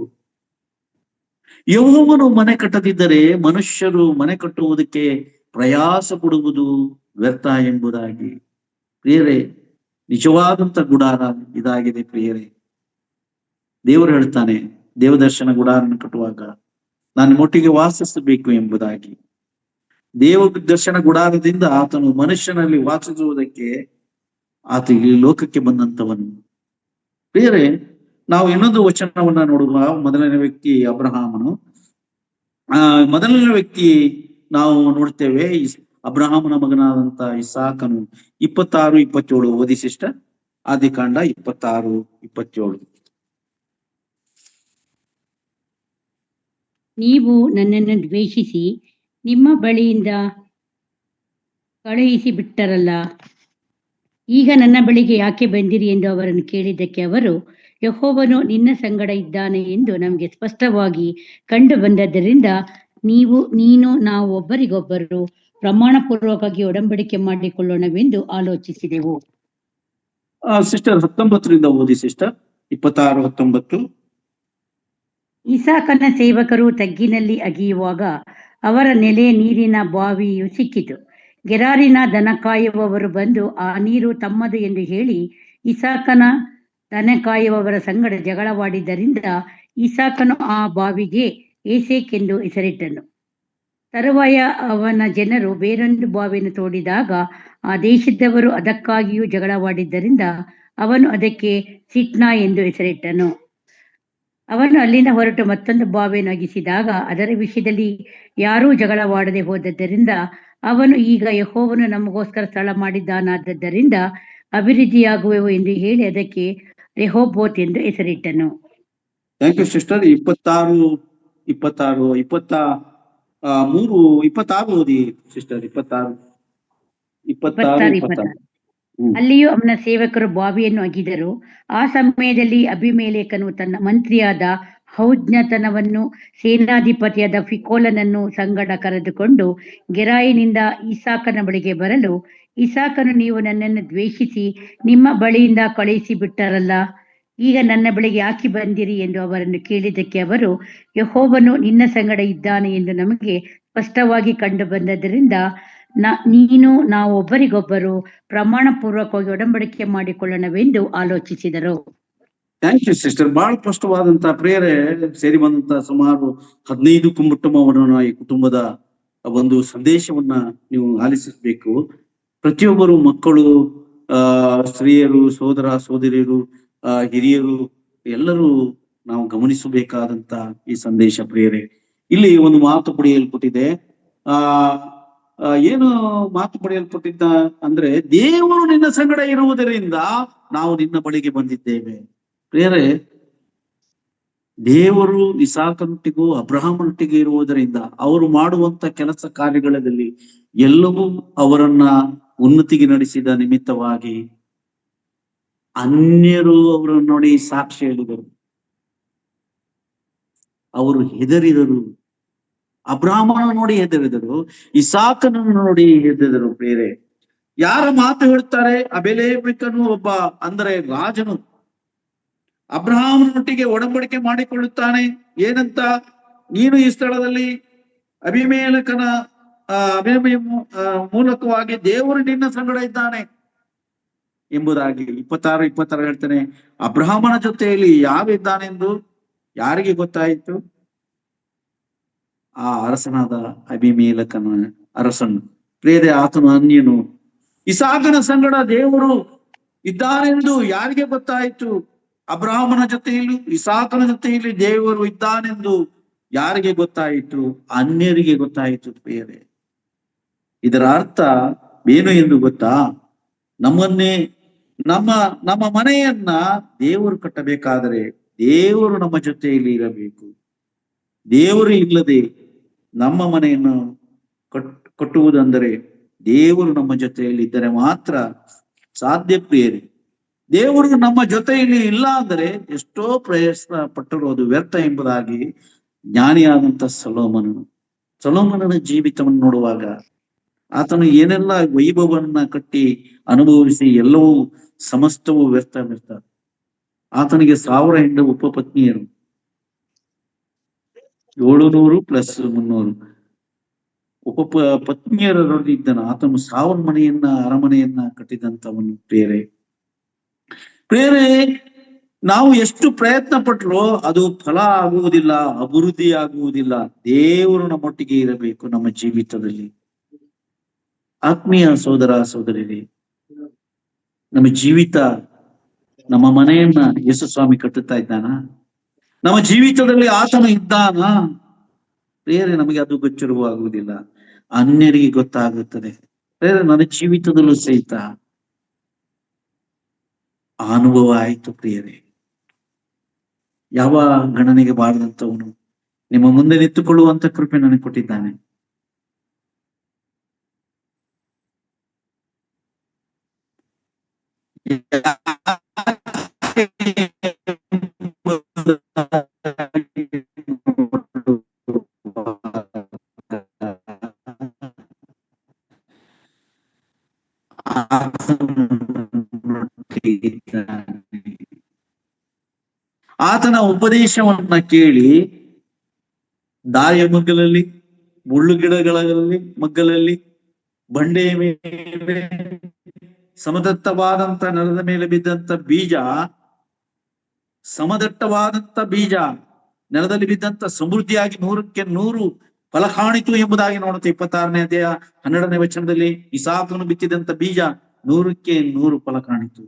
Speaker 1: ಯೆಹೋವನು ಮನೆ ಕಟ್ಟದಿದ್ದರೆ ಮನುಷ್ಯರು ಮನೆ ಕಟ್ಟುವುದಕ್ಕೆ ಪ್ರಯಾಸ ಪಡುವುದು ವ್ಯರ್ಥ ಎಂಬುದಾಗಿ. ಪ್ರಿಯರೇ, ನಿಜವಾದಂತ ಗುಡಾರ ಇದಾಗಿದೆ. ಪ್ರಿಯರೇ, ದೇವರು ಹೇಳ್ತಾನೆ, ದೇವದರ್ಶನ ಗುಡಾರನ್ನು ಕಟ್ಟುವಾಗ ನಾನು ನಿಮ್ಮೊಟ್ಟಿಗೆ ವಾಸಿಸಬೇಕು ಎಂಬುದಾಗಿ. ದೇವ ದರ್ಶನ ಗುಡಾರದಿಂದ ಆತನು ಮನುಷ್ಯನಲ್ಲಿ ವಾಸಿಸುವುದಕ್ಕೆ ಆತ ಈ ಲೋಕಕ್ಕೆ ಬಂದಂತವನು. ಪ್ರಿಯರೇ, ನಾವು ಇನ್ನೊಂದು ವಚನವನ್ನ ನೋಡುವ. ಮೊದಲನೇ ವ್ಯಕ್ತಿ ಅಬ್ರಹಾಮನು. ಮೊದಲನೇ ವ್ಯಕ್ತಿ ನಾವು ನೋಡ್ತೇವೆ, ಅಬ್ರಹಾಮನ ಮಗನಾದಂತ ಇಸಾಕನು. 26-27 ಓದಿ ಸಿಸ್ಟರ್. ಆದಿಕಾಂಡ 26-27.
Speaker 2: ನೀವು ನನ್ನನ್ನು ದ್ವೇಷಿಸಿ ನಿಮ್ಮ ಬಳಿಯಿಂದ ಕಳುಹಿಸಿ ಬಿಟ್ಟರಲ್ಲ, ಈಗ ನನ್ನ ಬಳಿಗೆ ಯಾಕೆ ಬಂದಿರಿ ಎಂದು ಅವರನ್ನು ಕೇಳಿದ್ದಕ್ಕೆ ಅವರು, ಯೆಹೋವನು ನಿನ್ನ ಸಂಗಡ ಇದ್ದಾನೆ ಎಂದು ನಮಗೆ ಸ್ಪಷ್ಟವಾಗಿ ಕಂಡು ಬಂದದ್ದರಿಂದ ನೀನು ನಾವು ಒಬ್ಬರಿಗೊಬ್ಬರು ಪ್ರಮಾಣ ಪೂರ್ವಕವಾಗಿ ಒಡಂಬಡಿಕೆ ಮಾಡಿಕೊಳ್ಳೋಣವೆಂದು ಆಲೋಚಿಸಿದೆವು.
Speaker 1: ಸಿಸ್ಟರ್ 19ರಿಂದ ಓದಿ ಸಿಸ್ಟರ್. 26-19.
Speaker 2: ಇಸಾಕನ ಸೇವಕರು ತಗ್ಗಿನಲ್ಲಿ ಅಗಿಯುವಾಗ ಅವರ ನೆಲೆ ನೀರಿನ ಬಾವಿಯು ಸಿಕ್ಕಿತು. ಗೆರಾರಿನ ದನ ಕಾಯುವವರು ಬಂದು ಆ ನೀರು ತಮ್ಮದು ಎಂದು ಹೇಳಿ ಇಸಾಕನ ದನ ಕಾಯುವವರ ಸಂಗಡ ಜಗಳವಾಡಿದ್ದರಿಂದ ಇಸಾಕನು ಆ ಬಾವಿಗೆ ಏಸೆಕ್ ಎಂದು ಹೆಸರಿಟ್ಟನು. ತರುವಾಯ ಅವನ ಜನರು ಬೇರೊಂದು ಬಾವಿಯನ್ನು ತೋಡಿದಾಗ ಆ ದೇಶದವರು ಅದಕ್ಕಾಗಿಯೂ ಜಗಳವಾಡಿದ್ದರಿಂದ ಅವನು ಅದಕ್ಕೆ ಸಿಟ್ನಾ ಎಂದು ಹೆಸರಿಟ್ಟನು. ಅವನು ಅಲ್ಲಿಂದ ಹೊರಟು ಮತ್ತೊಂದು ಬಾವಿಯನ್ನು ಅಗಿಸಿದಾಗ ಅದರ ವಿಷಯದಲ್ಲಿ ಯಾರೂ ಜಗಳವಾಡದೆ ಹೋದದ್ದರಿಂದ ಅವನು, ಈಗ ಯೆಹೋವನು ನಮಗೋಸ್ಕರ ಸ್ಥಳ ಮಾಡಿದ್ದಾನಾದ್ದರಿಂದ ಅಭಿವೃದ್ಧಿಯಾಗುವೆವು ಎಂದು ಹೇಳಿ ಅದಕ್ಕೆ ರೆಹೋಬೋತ್ ಎಂದು ಹೆಸರಿಟ್ಟನು.
Speaker 1: Thank you sister. 26 ಓದಿ ಸಿಸ್ಟರ್. 26.
Speaker 2: ಅಲ್ಲಿಯೂ ಅವನ ಸೇವಕರು ಬಾವಿಯನ್ನು ಅಗಿದರು. ಆ ಸಮಯದಲ್ಲಿ ಅಬೀಮೆಲೆಕನು ತನ್ನ ಮಂತ್ರಿಯಾದ ಹೌಜ್ಞತನವನ್ನು ಸೇನಾಧಿಪತಿಯಾದ ಫಿಕೋಲನನ್ನು ಸಂಗಡ ಕರೆದುಕೊಂಡು ಗೆರಾಯಿನಿಂದ ಇಸಾಕನ ಬಳಿಗೆ ಬರಲು, ಇಸಾಕನು, ನೀವು ನನ್ನನ್ನು ದ್ವೇಷಿಸಿ ನಿಮ್ಮ ಬಳಿಯಿಂದ ಕಳುಹಿಸಿ ಬಿಟ್ಟರಲ್ಲ, ಈಗ ನನ್ನ ಬಳಿಗೆ ಯಾಕೆ ಬಂದಿರಿ ಎಂದು ಅವರನ್ನು ಕೇಳಿದ್ದಕ್ಕೆ ಅವರು, ಯೆಹೋವನು ನಿನ್ನ ಸಂಗಡ ಇದ್ದಾನೆ ಎಂದು ನಮಗೆ ಸ್ಪಷ್ಟವಾಗಿ ಕಂಡು ಬಂದದ್ದರಿಂದ ನೀನು ನಾವು ಒಬ್ಬರಿಗೊಬ್ಬರು ಪ್ರಮಾಣ ಪೂರ್ವಕವಾಗಿ ಒಡಂಬಡಿಕೆ ಮಾಡಿಕೊಳ್ಳೋಣವೆಂದು ಆಲೋಚಿಸಿದರು.
Speaker 1: Thank you sister. ಬಹಳ ಸ್ಪಷ್ಟವಾದಂತಹ ಪ್ರೇರೆ ಸೇರಿ ಬಂದಂತ ಸುಮಾರು 15 ಕುಟುಂಬವನ್ನು, ಈ ಕುಟುಂಬದ ಒಂದು ಸಂದೇಶವನ್ನ ನೀವು ಆಲಿಸಬೇಕು. ಪ್ರತಿಯೊಬ್ಬರು ಮಕ್ಕಳು, ಸ್ತ್ರೀಯರು, ಸೋದರ ಸೋದರಿಯರು, ಹಿರಿಯರು ಎಲ್ಲರೂ ನಾವು ಗಮನಿಸಬೇಕಾದಂತ ಈ ಸಂದೇಶ ಪ್ರಿಯರೇ. ಇಲ್ಲಿ ಒಂದು ಮಾತು ಪಡೆಯಲ್ಪಟ್ಟಿದೆ. ಏನು ಮಾತು ಪಡೆಯಲ್ಪಟ್ಟಿದ್ದ ಅಂದ್ರೆ, ದೇವರು ನಿನ್ನ ಸಂಗಡ ಇರುವುದರಿಂದ ನಾವು ನಿನ್ನ ಬಳಿಗೆ ಬಂದಿದ್ದೇವೆ. ಪ್ರಿಯರೇ, ದೇವರು ಇಸಾಕನೊಟ್ಟಿಗೂ ಅಬ್ರಹಾಮನೊಟ್ಟಿಗೆ ಇರುವುದರಿಂದ ಅವರು ಮಾಡುವಂತ ಕೆಲಸ ಕಾರ್ಯಗಳಲ್ಲಿ ಎಲ್ಲವೂ ಅವರನ್ನ ಉನ್ನತಿಗೆ ನಡೆಸಿದ ನಿಮಿತ್ತವಾಗಿ ಅನ್ಯರು ಅವರನ್ನು ನೋಡಿ ಸಾಕ್ಷಿ ಹೇಳಿದರು. ಅವರು ಹೆದರಿದರು. ಅಬ್ರಹಾಮನ ನೋಡಿ ಹೆದರಿದರು, ಇಸಾಕನನ್ನು ನೋಡಿ ಹೆದರಿದರು. ಬೇರೆ ಯಾರ ಮಾತು ಹೇಳ್ತಾರೆ? ಅಬೀಮೆಲೆಕನು ಒಬ್ಬ, ಅಂದರೆ ರಾಜನು, ಅಬ್ರಹಾಮನೊಟ್ಟಿಗೆ ಒಡಂಬಡಿಕೆ ಮಾಡಿಕೊಳ್ಳುತ್ತಾನೆ. ಏನಂತ? ನೀನು ಈ ಸ್ಥಳದಲ್ಲಿ ಅಬೀಮೆಲೆಕನ ಮೂಲಕವಾಗಿ ದೇವರು ನಿನ್ನ ಸಂಗಡ ಇದ್ದಾನೆ ಎಂಬುದಾಗಿ. 26 ಹೇಳ್ತಾನೆ, ಅಬ್ರಹಾಮನ ಜೊತೆಯಲ್ಲಿ ಯಾವಿದ್ದಾನೆಂದು ಯಾರಿಗೆ ಗೊತ್ತಾಯಿತು? ಆ ಅರಸನಾದ ಅಬೀಮೆಲೆಕನ ಅರಸನು. ಪ್ರಿಯರೇ, ಆತನು ಅನ್ಯನು. ಇಸಾಕನ ಸಂಗಡ ದೇವರು ಇದ್ದಾನೆಂದು ಯಾರಿಗೆ ಗೊತ್ತಾಯಿತು? ಅಬ್ರಹಾಮನ ಜೊತೆಯಲ್ಲಿ, ಇಸಾಕನ ಜೊತೆಯಲ್ಲಿ ದೇವರು ಇದ್ದಾನೆಂದು ಯಾರಿಗೆ ಗೊತ್ತಾಯಿತು? ಅನ್ಯರಿಗೆ ಗೊತ್ತಾಯಿತು. ಪ್ರಿಯರೇ, ಇದರ ಅರ್ಥ ಏನು ಎಂದು ಗೊತ್ತಾ? ನಮ್ಮನ್ನೇ ನಮ್ಮ ಮನೆಯನ್ನ ದೇವರು ಕಟ್ಟಬೇಕಾದರೆ ದೇವರು ನಮ್ಮ ಜೊತೆಯಲ್ಲಿ ಇರಬೇಕು. ದೇವರು ಇಲ್ಲದೆ ನಮ್ಮ ಮನೆಯನ್ನು ಕಟ್ಟುವುದಂದರೆ ದೇವರು ನಮ್ಮ ಜೊತೆಯಲ್ಲಿ ಇದ್ದರೆ ಮಾತ್ರ ಸಾಧ್ಯ ಪ್ರಿಯರೇ. ದೇವರು ನಮ್ಮ ಜೊತೆಯಲ್ಲಿ ಇಲ್ಲ ಅಂದರೆ ಎಷ್ಟೋ ಪ್ರಯತ್ನ ಪಟ್ಟರು ಅದು ವ್ಯರ್ಥ ಎಂಬುದಾಗಿ ಜ್ಞಾನಿಯಾದಂತ ಸೊಲೊಮೋನನ ಜೀವಿತವನ್ನು ನೋಡುವಾಗ ಆತನು ಏನೆಲ್ಲ ವೈಭವನ್ನ ಕಟ್ಟಿ ಅನುಭವಿಸಿ ಎಲ್ಲವೂ ಸಮಸ್ತವೂ ವ್ಯರ್ಥ. ಆತನಿಗೆ 1000 ಹೆಂಡ ಉಪಪತ್ನಿಯರು, 700 ಪ್ಲಸ್ 300 ಪತ್ನಿಯರೊಡನಿದ್ದನು. ಆತನು 1000 ಮನೆಯನ್ನ ಅರಮನೆಯನ್ನ ಕಟ್ಟಿದಂತವನು. ಪ್ರೇರೆ ನಾವು ಎಷ್ಟು ಪ್ರಯತ್ನ ಪಟ್ಟರೂ ಅದು ಫಲ ಆಗುವುದಿಲ್ಲ, ಅಭಿವೃದ್ಧಿ ಆಗುವುದಿಲ್ಲ. ದೇವರು ನಮ್ಮೊಟ್ಟಿಗೆ ಇರಬೇಕು ನಮ್ಮ ಜೀವಿತದಲ್ಲಿ. ಆತ್ಮೀಯ ಸೋದರ ಸೋದರಿಯರೇ, ನಮ್ಮ ಜೀವಿತ, ನಮ್ಮ ಮನೆಯನ್ನ ಯೇಸು ಸ್ವಾಮಿ ಕಟ್ಟುತ್ತಾ ಇದ್ದಾನ? ನಮ್ಮ ಜೀವಿತದಲ್ಲಿ ಆತನು ಇದ್ದಾನ? ಪ್ರೇರೆ ನಮಗೆ ಅದು ಗೋಚರವಾಗುವುದಿಲ್ಲ, ಅನ್ಯರಿಗೆ ಗೊತ್ತಾಗುತ್ತದೆ. ಪ್ರೇರೆ ನನ್ನ ಜೀವಿತದಲ್ಲೂ ಸಹಿತ ಅನುಭವ ಆಯಿತು. ಪ್ರಿಯರೇ, ಯಾವ ಗಣನೆಗೆ ಬಾರದಂತವನು ನಿಮ್ಮ ಮುಂದೆ ನಿಂತುಕೊಳ್ಳುವಂತ ಕೃಪೆ ನನಗೆ ಕೊಟ್ಟಿದ್ದಾನೆ. ಆತನ ಉಪದೇಶವನ್ನ ಕೇಳಿ ದಾರಿಯ ಮಗ್ಗಲಲ್ಲಿ, ಮುಳ್ಳು ಗಿಡಗಳಲ್ಲಿ ಮಗ್ಗಲಲ್ಲಿ, ಬಂಡೆಯ ಮೇಲೆ, ಸಮದಟ್ಟವಾದಂತ ನೆಲದ ಮೇಲೆ ಬಿದ್ದಂತ ಬೀಜ, ಸಮದಟ್ಟವಾದಂತ ಬೀಜ ನೆಲದಲ್ಲಿ ಬಿದ್ದಂತ ಸಮೃದ್ಧಿಯಾಗಿ 100ಕ್ಕೆ 100 ಫಲ ಕಾಣಿತು ಎಂಬುದಾಗಿ ನೋಡುತ್ತೆ. 26ನೇ ಅಧ್ಯಾಯ 12ನೇ ವಚನದಲ್ಲಿ ಇಸಾಕನು ಬಿತ್ತಿದಂತ ಬೀಜ 100ಕ್ಕೆ 100 ಫಲ ಕಾಣಿತು.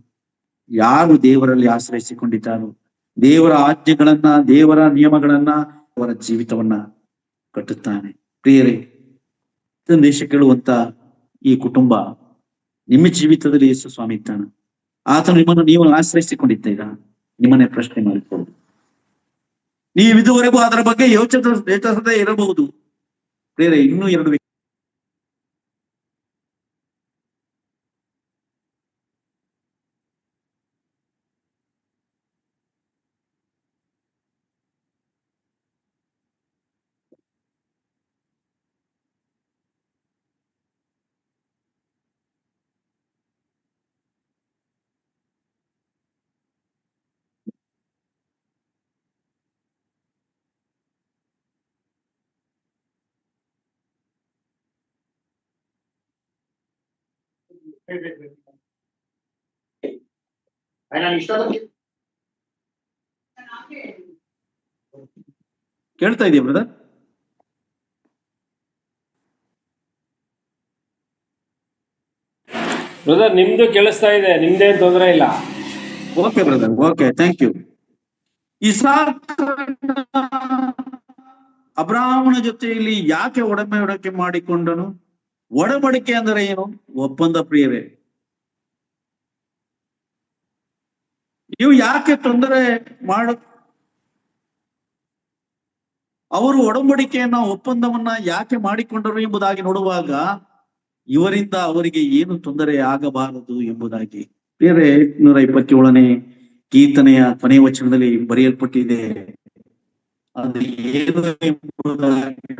Speaker 1: ಯಾರು ದೇವರಲ್ಲಿ ಆಶ್ರಯಿಸಿಕೊಂಡಿದ್ದಾರೋ, ದೇವರ ಆಜ್ಞೆಗಳನ್ನ, ದೇವರ ನಿಯಮಗಳನ್ನ, ಅವರ ಜೀವಿತವನ್ನ ಕಟ್ಟುತ್ತಾನೆ. ಪ್ರಿಯರೇ, ಸಂದೇಶ ಕೇಳುವಂತ ಈ ಕುಟುಂಬ, ನಿಮ್ಮ ಜೀವಿತದಲ್ಲಿ ಯೇಸು ಸ್ವಾಮಿ ಇದ್ದಾನ? ಆತನು ನಿಮ್ಮನ್ನು ನೀವು ಆಶ್ರಯಿಸಿಕೊಂಡಿದ್ದೀರಾ? ನಿಮ್ಮನ್ನೇ ಪ್ರಶ್ನೆ ಮಾಡಿಕೊಳ್ಳಿ. ನೀವು ಇದುವರೆಗೂ ಅದರ ಬಗ್ಗೆ ಯೋಚಿಸದೇ ಇರಬಹುದು. ಪ್ರಿಯರೇ, ಇನ್ನೂ 2 ಕೇಳ್ತಾ ಇದೆಯಾ ಬ್ರದರ್?
Speaker 3: ನಿಮ್ದು ಕೇಳಿಸ್ತಾ ಇದೆ, ನಿಮ್ದೇನ್ ತೊಂದರೆ ಇಲ್ಲ.
Speaker 1: Okay brother, okay, thank you. ಇಸಾಕ ಅಬ್ರಾಹ್ಮನ ಜೊತೆಯಲ್ಲಿ ಯಾಕೆ ಒಡಂಬಡಿಕೆ ಮಾಡಿಕೊಂಡನು? ಒಡಂಬಡಿಕೆ ಅಂದರೆ ಏನು? ಒಪ್ಪಂದ. ಪ್ರಿಯವೇ, ನೀವು ಯಾಕೆ ತೊಂದರೆ ಅವರು ಒಡಂಬಡಿಕೆಯನ್ನ, ಒಪ್ಪಂದವನ್ನ ಯಾಕೆ ಮಾಡಿಕೊಂಡರು ಎಂಬುದಾಗಿ ನೋಡುವಾಗ ಇವರಿಂದ ಅವರಿಗೆ ಏನು ತೊಂದರೆ ಆಗಬಾರದು ಎಂಬುದಾಗಿ ಬೇರೆ 127ನೇ ಕೀರ್ತನೆಯ ಕೊನೆಯ ವಚನದಲ್ಲಿ ಬರೆಯಲ್ಪಟ್ಟಿದೆ. ಅದು ಏನು ಎಂಬುದಾಗಿ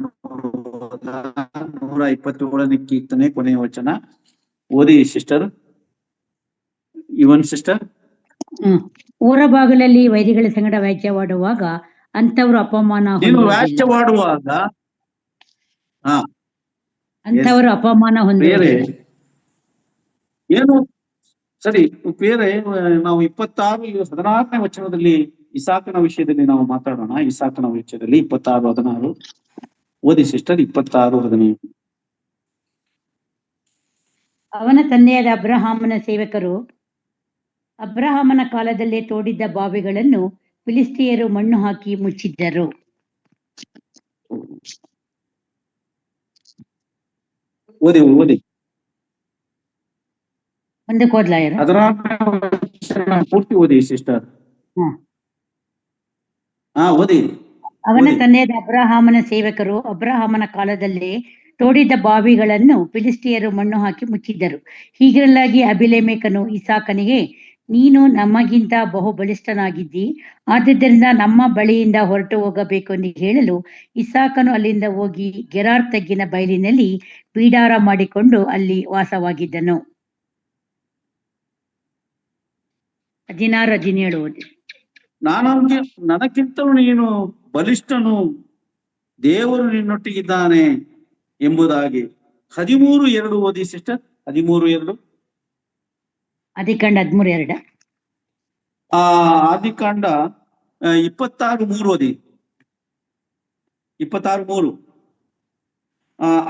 Speaker 1: 127ನೇ ಕೀರ್ತನೆ ಕೊನೆಯ ವಚನ ಓದಿ ಸಿಸ್ಟರ್, ಇವನ್ ಸಿಸ್ಟರ್.
Speaker 2: ಊರ ಬಾಗಿಲಲ್ಲಿ ವೈರಿಗಳ ಸಂಗಡ ವ್ಯಾಜ್ಯವಾಡುವಾಗ ಅಂತವರು ಅಪಮಾನ ಹೊಂದಿದ್ದಾರೆ.
Speaker 1: ಏನು ಸರಿ ಬೇರೆ, ನಾವು 16ನೇ ವಚನದಲ್ಲಿ ಇಸಾಕನ ವಿಷಯದಲ್ಲಿ ನಾವು ಮಾತಾಡೋಣ. ಇಸಾಕನ ವಿಷಯದಲ್ಲಿ 26:16 ಓದಿ ಸಿಸ್ಟರ್. 26:15.
Speaker 2: ಅವನ ತಂದೆಯಾದ ಅಬ್ರಹಾಮನ ಸೇವಕರು ಅಬ್ರಹಾಮನ ಕಾಲದಲ್ಲೇ ತೋಡಿದ್ದ ಬಾವಿಗಳನ್ನು ಫಿಲಿಸ್ತಿಯರು ಮಣ್ಣು ಹಾಕಿ ಮುಚ್ಚಿದ್ದರು.
Speaker 1: ಓದಿ ಓದಿ.
Speaker 2: ಮುಂದಕ್ಕೆ ಓದ್ಲಾ?
Speaker 1: ಪೂರ್ತಿ ಓದಿ ಸಿಸ್ಟರ್. ಓದಿ.
Speaker 2: ಅವನ ತಂದೆಯಾದ ಅಬ್ರಹಾಮನ ಸೇವಕರು ಅಬ್ರಹಾಮನ ಕಾಲದಲ್ಲೇ ತೋಡಿದ ಬಾವಿಗಳನ್ನು ಫಿಲಿಸ್ಟಿಯರು ಮಣ್ಣು ಹಾಕಿ ಮುಚ್ಚಿದ್ದರು. ಹೀಗಿರಲಾಗಿ ಅಬಿಮೆಲೆಕನು ಇಸಾಕನಿಗೆ, ನೀನು ನಮಗಿಂತ ಬಹು ಬಲಿಷ್ಠನಾಗಿದ್ದಿ, ಆದುದರಿಂದ ನಮ್ಮ ಬಳಿಯಿಂದ ಹೊರಟು ಹೋಗಬೇಕು ಎಂದು ಹೇಳಲು, ಇಸಾಕನು ಅಲ್ಲಿಂದ ಹೋಗಿ ಗೆರಾರ್ ತಗ್ಗಿನ ಬಯಲಿನಲ್ಲಿ ಬೀಡಾರ ಮಾಡಿಕೊಂಡು ಅಲ್ಲಿ ವಾಸವಾಗಿದ್ದನು. 16-17 ಓದಿ.
Speaker 1: ನನಗಿಂತಲೂ ನೀನು ಬಲಿಷ್ಠನು, ದೇವರು ನಿನ್ನೊಟ್ಟಿಗಿದ್ದಾನೆ ಎಂಬುದಾಗಿ 13:2 ಓದಿ ಸಿಸ್ಟರ್. 13:2.
Speaker 2: ಆದಿಕಾಂಡ 13:2.
Speaker 1: ಆದಿಕಾಂಡ 26:3 ಓದಿ. 26:3.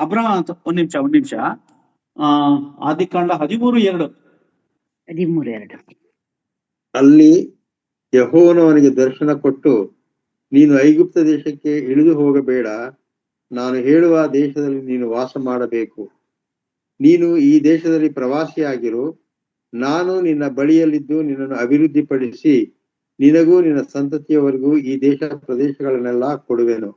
Speaker 1: ಅಬ್ರಹಾಂ ಒಂದ್ ನಿಮಿಷ. ಆದಿಕಾಂಡ 13:2.
Speaker 2: 13:2.
Speaker 4: ಅಲ್ಲಿ ಯೆಹೋವನು ಅವನಿಗೆ ದರ್ಶನ ಕೊಟ್ಟು, ನೀನು ಐಗುಪ್ತ ದೇಶಕ್ಕೆ ಇಳಿದು ಹೋಗಬೇಡ, ನಾನು ಹೇಳುವ ದೇಶದಲ್ಲಿ ನೀನು ವಾಸ ಮಾಡಬೇಕು. ನೀನು ಈ ದೇಶದಲ್ಲಿ ಪ್ರವಾಸಿಯಾಗಿರು. ನಾನು ನಿನ್ನ ಬಳಿಯಲ್ಲಿದ್ದು ನಿನ್ನನ್ನು ಅಭಿವೃದ್ಧಿಪಡಿಸಿ ನಿನಗೂ ನಿನ್ನ ಸಂತತಿಯವರೆಗೂ ಈ ದೇಶ ಪ್ರದೇಶಗಳನ್ನೆಲ್ಲ ಕೊಡುವೆನು.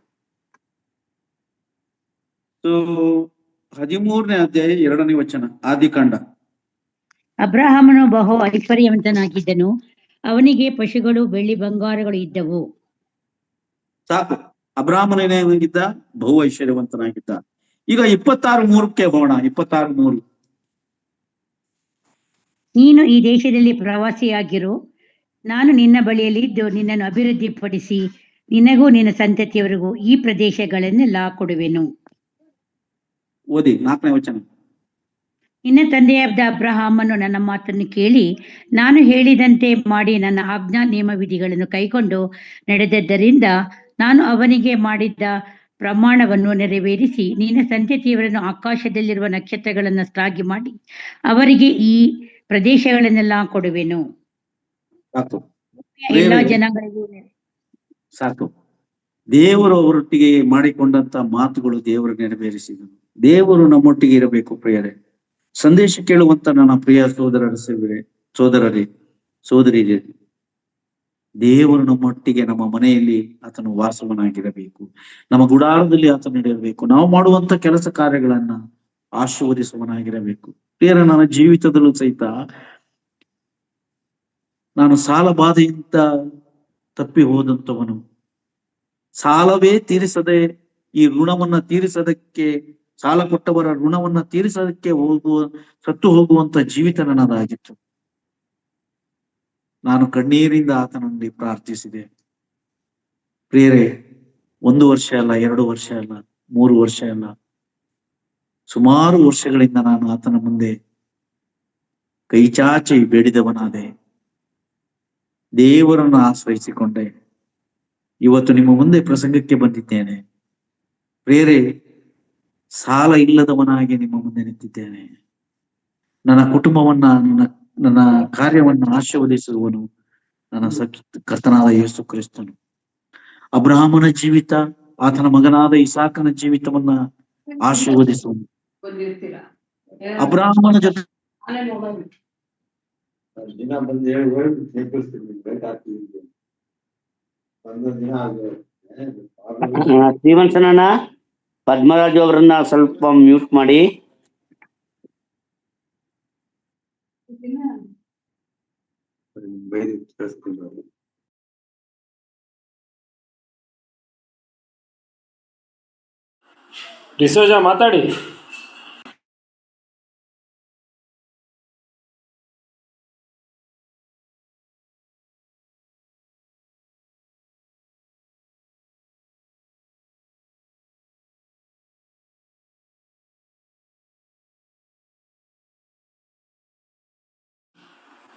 Speaker 1: 13ನೇ ಅಧ್ಯಾಯ 2ನೇ ವಚನ. ಆದಿಕಾಂಡ.
Speaker 2: ಅಬ್ರಹಾಮನು ಬಹು ಐಶ್ವರ್ಯವಂತನಾಗಿದ್ದನು, ಅವನಿಗೆ ಪಶುಗಳು ಬೆಳ್ಳಿ ಬಂಗಾರಗಳು ಇದ್ದವು.
Speaker 1: ಸಾಕು. ಅಬ್ರಹಾಮನೇನಾಗಿದ್ದ? ಬಹು ಐಶ್ವರ್ಯವಂತನಾಗಿದ್ದ. ಈಗ 26:3ಕ್ಕೆ ಹೋಗೋಣ. 26:3.
Speaker 2: ನೀನು ಈ ದೇಶದಲ್ಲಿ ಪ್ರವಾಸಿಯಾಗಿರು, ನಾನು ನಿನ್ನ ಬಳಿಯಲ್ಲಿ ಇದ್ದು ನಿನ್ನನ್ನು ಅಭಿವೃದ್ಧಿಪಡಿಸಿ ನಿನಗೂ ನಿನ್ನ ಸಂತತಿಯವರೆಗೂ ಈ ಪ್ರದೇಶಗಳನ್ನೆಲ್ಲ ಕೊಡುವೆನು.
Speaker 1: ಓದಿ 4ನೇ ವಚನ.
Speaker 2: ನಿನ್ನ ತಂದೆಯಾದ ಅಬ್ರಹಾಮನು ನನ್ನ ಮಾತನ್ನು ಕೇಳಿ ನಾನು ಹೇಳಿದಂತೆ ಮಾಡಿ ನನ್ನ ಆಜ್ಞಾ ನೇಮ ವಿಧಿಗಳನ್ನು ಕೈಕೊಂಡು ನಡೆದದ್ದರಿಂದ ನಾನು ಅವನಿಗೆ ಮಾಡಿದ್ದ ಪ್ರಮಾಣವನ್ನು ನೆರವೇರಿಸಿ ನಿನ್ನ ಸಂತತಿಯವರನ್ನು ಆಕಾಶದಲ್ಲಿರುವ ನಕ್ಷತ್ರಗಳನ್ನಷ್ಟಾಗಿ ಮಾಡಿ ಅವರಿಗೆ ಈ ಪ್ರದೇಶಗಳನ್ನೆಲ್ಲ ಕೊಡುವೆನು.
Speaker 1: ಸಾಕು.
Speaker 2: ಎಲ್ಲಾ ಜನಾಂಗಗಳಿಗೂ
Speaker 1: ಸಾಕು. ದೇವರು ಅವರೊಟ್ಟಿಗೆ ಮಾಡಿಕೊಂಡಂತ ಮಾತುಗಳು ದೇವರು ನೆರವೇರಿಸಿದನು. ದೇವರು ನಮ್ಮೊಟ್ಟಿಗೆ ಇರಬೇಕು ಪ್ರಿಯರೇ. ಸಂದೇಶ ಕೇಳುವಂತ ನನ್ನ ಪ್ರಿಯ ಸೋದರರೇ, ಸೋದರಿಯರೇ, ದೇವರು ನಮ್ಮೊಟ್ಟಿಗೆ ನಮ್ಮ ಮನೆಯಲ್ಲಿ ಆತನು ವಾಸವನಾಗಿರಬೇಕು. ನಮ್ಮ ಗುಡಾರದಲ್ಲಿ ಆತನು ನಡೆಯಬೇಕು. ನಾವು ಮಾಡುವಂತ ಕೆಲಸ ಕಾರ್ಯಗಳನ್ನ ಆಶೀರ್ವದಿಸುವನಾಗಿರಬೇಕು. ಪ್ರಿಯರೇ, ನನ್ನ ಜೀವಿತದಲ್ಲೂ ಸಹಿತ ನಾನು ಸಾಲ ಬಾಧೆಯಿಂದ ತಪ್ಪಿ ಹೋದಂತವನು, ಸಾಲವೇ ತೀರಿಸದೆ ಈ ಋಣವನ್ನ ತೀರಿಸೋದಕ್ಕೆ, ಸಾಲ ಕೊಟ್ಟವರ ಋಣವನ್ನ ತೀರಿಸೋದಕ್ಕೆ ಸತ್ತು ಹೋಗುವಂತ ಜೀವಿತ ನನ್ನದಾಗಿತ್ತು. ನಾನು ಕಣ್ಣೀರಿಂದ ಆತನಲ್ಲಿ ಪ್ರಾರ್ಥಿಸಿದೆ. ಪ್ರಿಯರೇ, 1 ವರ್ಷ ಅಲ್ಲ, 2 ವರ್ಷ ಅಲ್ಲ, 3 ವರ್ಷ ಅಲ್ಲ, ಸುಮಾರು ವರ್ಷಗಳಿಂದ ನಾನು ಆತನ ಮುಂದೆ ಕೈಚಾಚಿ ಬೇಡಿದವನಾದೆ. ದೇವರನ್ನು ಆಶ್ರಯಿಸಿಕೊಂಡೆ. ಇವತ್ತು ನಿಮ್ಮ ಮುಂದೆ ಪ್ರಸಂಗಕ್ಕೆ ಬಂದಿದ್ದೇನೆ. ಪ್ರಿಯರೇ, ಸಾಲ ಇಲ್ಲದವನಾಗಿ ನಿಮ್ಮ ಮುಂದೆ ನಿಂತಿದ್ದೇನೆ. ನನ್ನ ಕುಟುಂಬವನ್ನ, ನನ್ನ ಕಾರ್ಯವನ್ನ ಆಶೀರ್ವದಿಸುವನು ನನ್ನ ಕರ್ತನಾದ ಯೇಸು ಕ್ರಿಸ್ತನು. ಅಬ್ರಹಾಮನ ಜೀವಿತ, ಆತನ ಮಗನಾದ ಇಸಾಕನ ಜೀವಿತವನ್ನ ಆಶೀರ್ವದಿಸುವನು. ಅಬ್ರಹಾಮನ ಜೊತೆ
Speaker 4: ದಿನ ಬಂದು
Speaker 5: ಶ್ರೀಮಂತನಣ್ಣ, ಪದ್ಮರಾಜು ಅವರನ್ನ ಸ್ವಲ್ಪ ಮ್ಯೂಟ್ ಮಾಡಿ.
Speaker 3: ಡಿಸೋಜ ಮಾತಾಡಿ.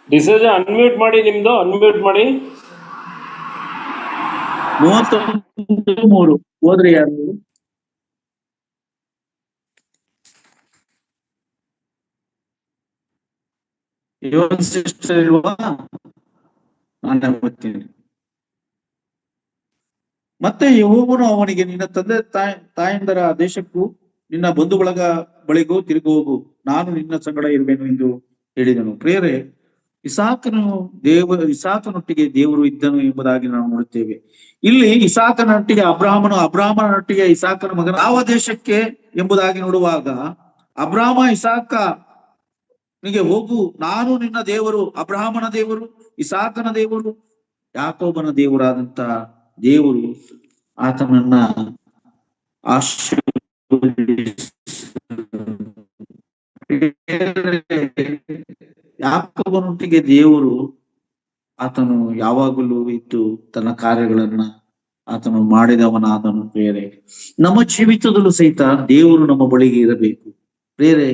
Speaker 3: ಡಿಸೋಜ ಅನ್ಮ್ಯೂಟ್ ಮಾಡಿ, ನಿಮ್ದು ಅನ್ಮ್ಯೂಟ್ ಮಾಡಿ.
Speaker 1: 31:3 ಹೋದ್ರಿ ಯಾರು? ಸಿಸ್ಟರ್ ಇಲ್ವಾ? ನಾನೇ ಓದ್ತೀನಿ. ಮತ್ತೆ ಯೆಹೋವನು ಅವನಿಗೆ, ನಿನ್ನ ತಂದೆ ತಾಯಂದರ ದೇಶಕ್ಕೂ ನಿನ್ನ ಬಂಧು ಬಳಗ ಬಳಿಗೂ ತಿರುಗಿ ಹೋಗು, ನಾನು ನಿನ್ನ ಸಂಗಡ ಇರುವೆನು ಎಂದು ಹೇಳಿದನು. ಪ್ರಿಯರೇ, ಇಸಾಕನೊಟ್ಟಿಗೆ ದೇವರು ಇದ್ದನು ಎಂಬುದಾಗಿ ನಾವು ನೋಡುತ್ತೇವೆ. ಇಲ್ಲಿ ಇಸಾಕನೊಟ್ಟಿಗೆ ಅಬ್ರಾಹ್ಮನೊಟ್ಟಿಗೆ ಇಸಾಕನ ಮಗನ ಯಾವ ದೇಶಕ್ಕೆ ಎಂಬುದಾಗಿ ನೋಡುವಾಗ, ಇಸಾಕನಿಗೆ ಹೋಗು, ನಾನು ನಿನ್ನ ದೇವರು, ಅಬ್ರಾಹ್ಮನ ದೇವರು, ಇಸಾಕನ ದೇವರು, ಯಾಕೋಬನ ದೇವರಾದಂತ ದೇವರು ಆತನನ್ನ ಯಾಕೋಬನೊಟ್ಟಿಗೆ ದೇವರು ಆತನು ಯಾವಾಗಲೂ ಇದ್ದು ತನ್ನ ಕಾರ್ಯಗಳನ್ನ ಆತನು ಮಾಡಿದವನಾದನು. ಬೇರೆ ನಮ್ಮ ಜೀವಿತದಲ್ಲೂ ಸಹಿತ ದೇವರು ನಮ್ಮ ಬಳಿಗೆ ಇರಬೇಕು. ಬೇರೆ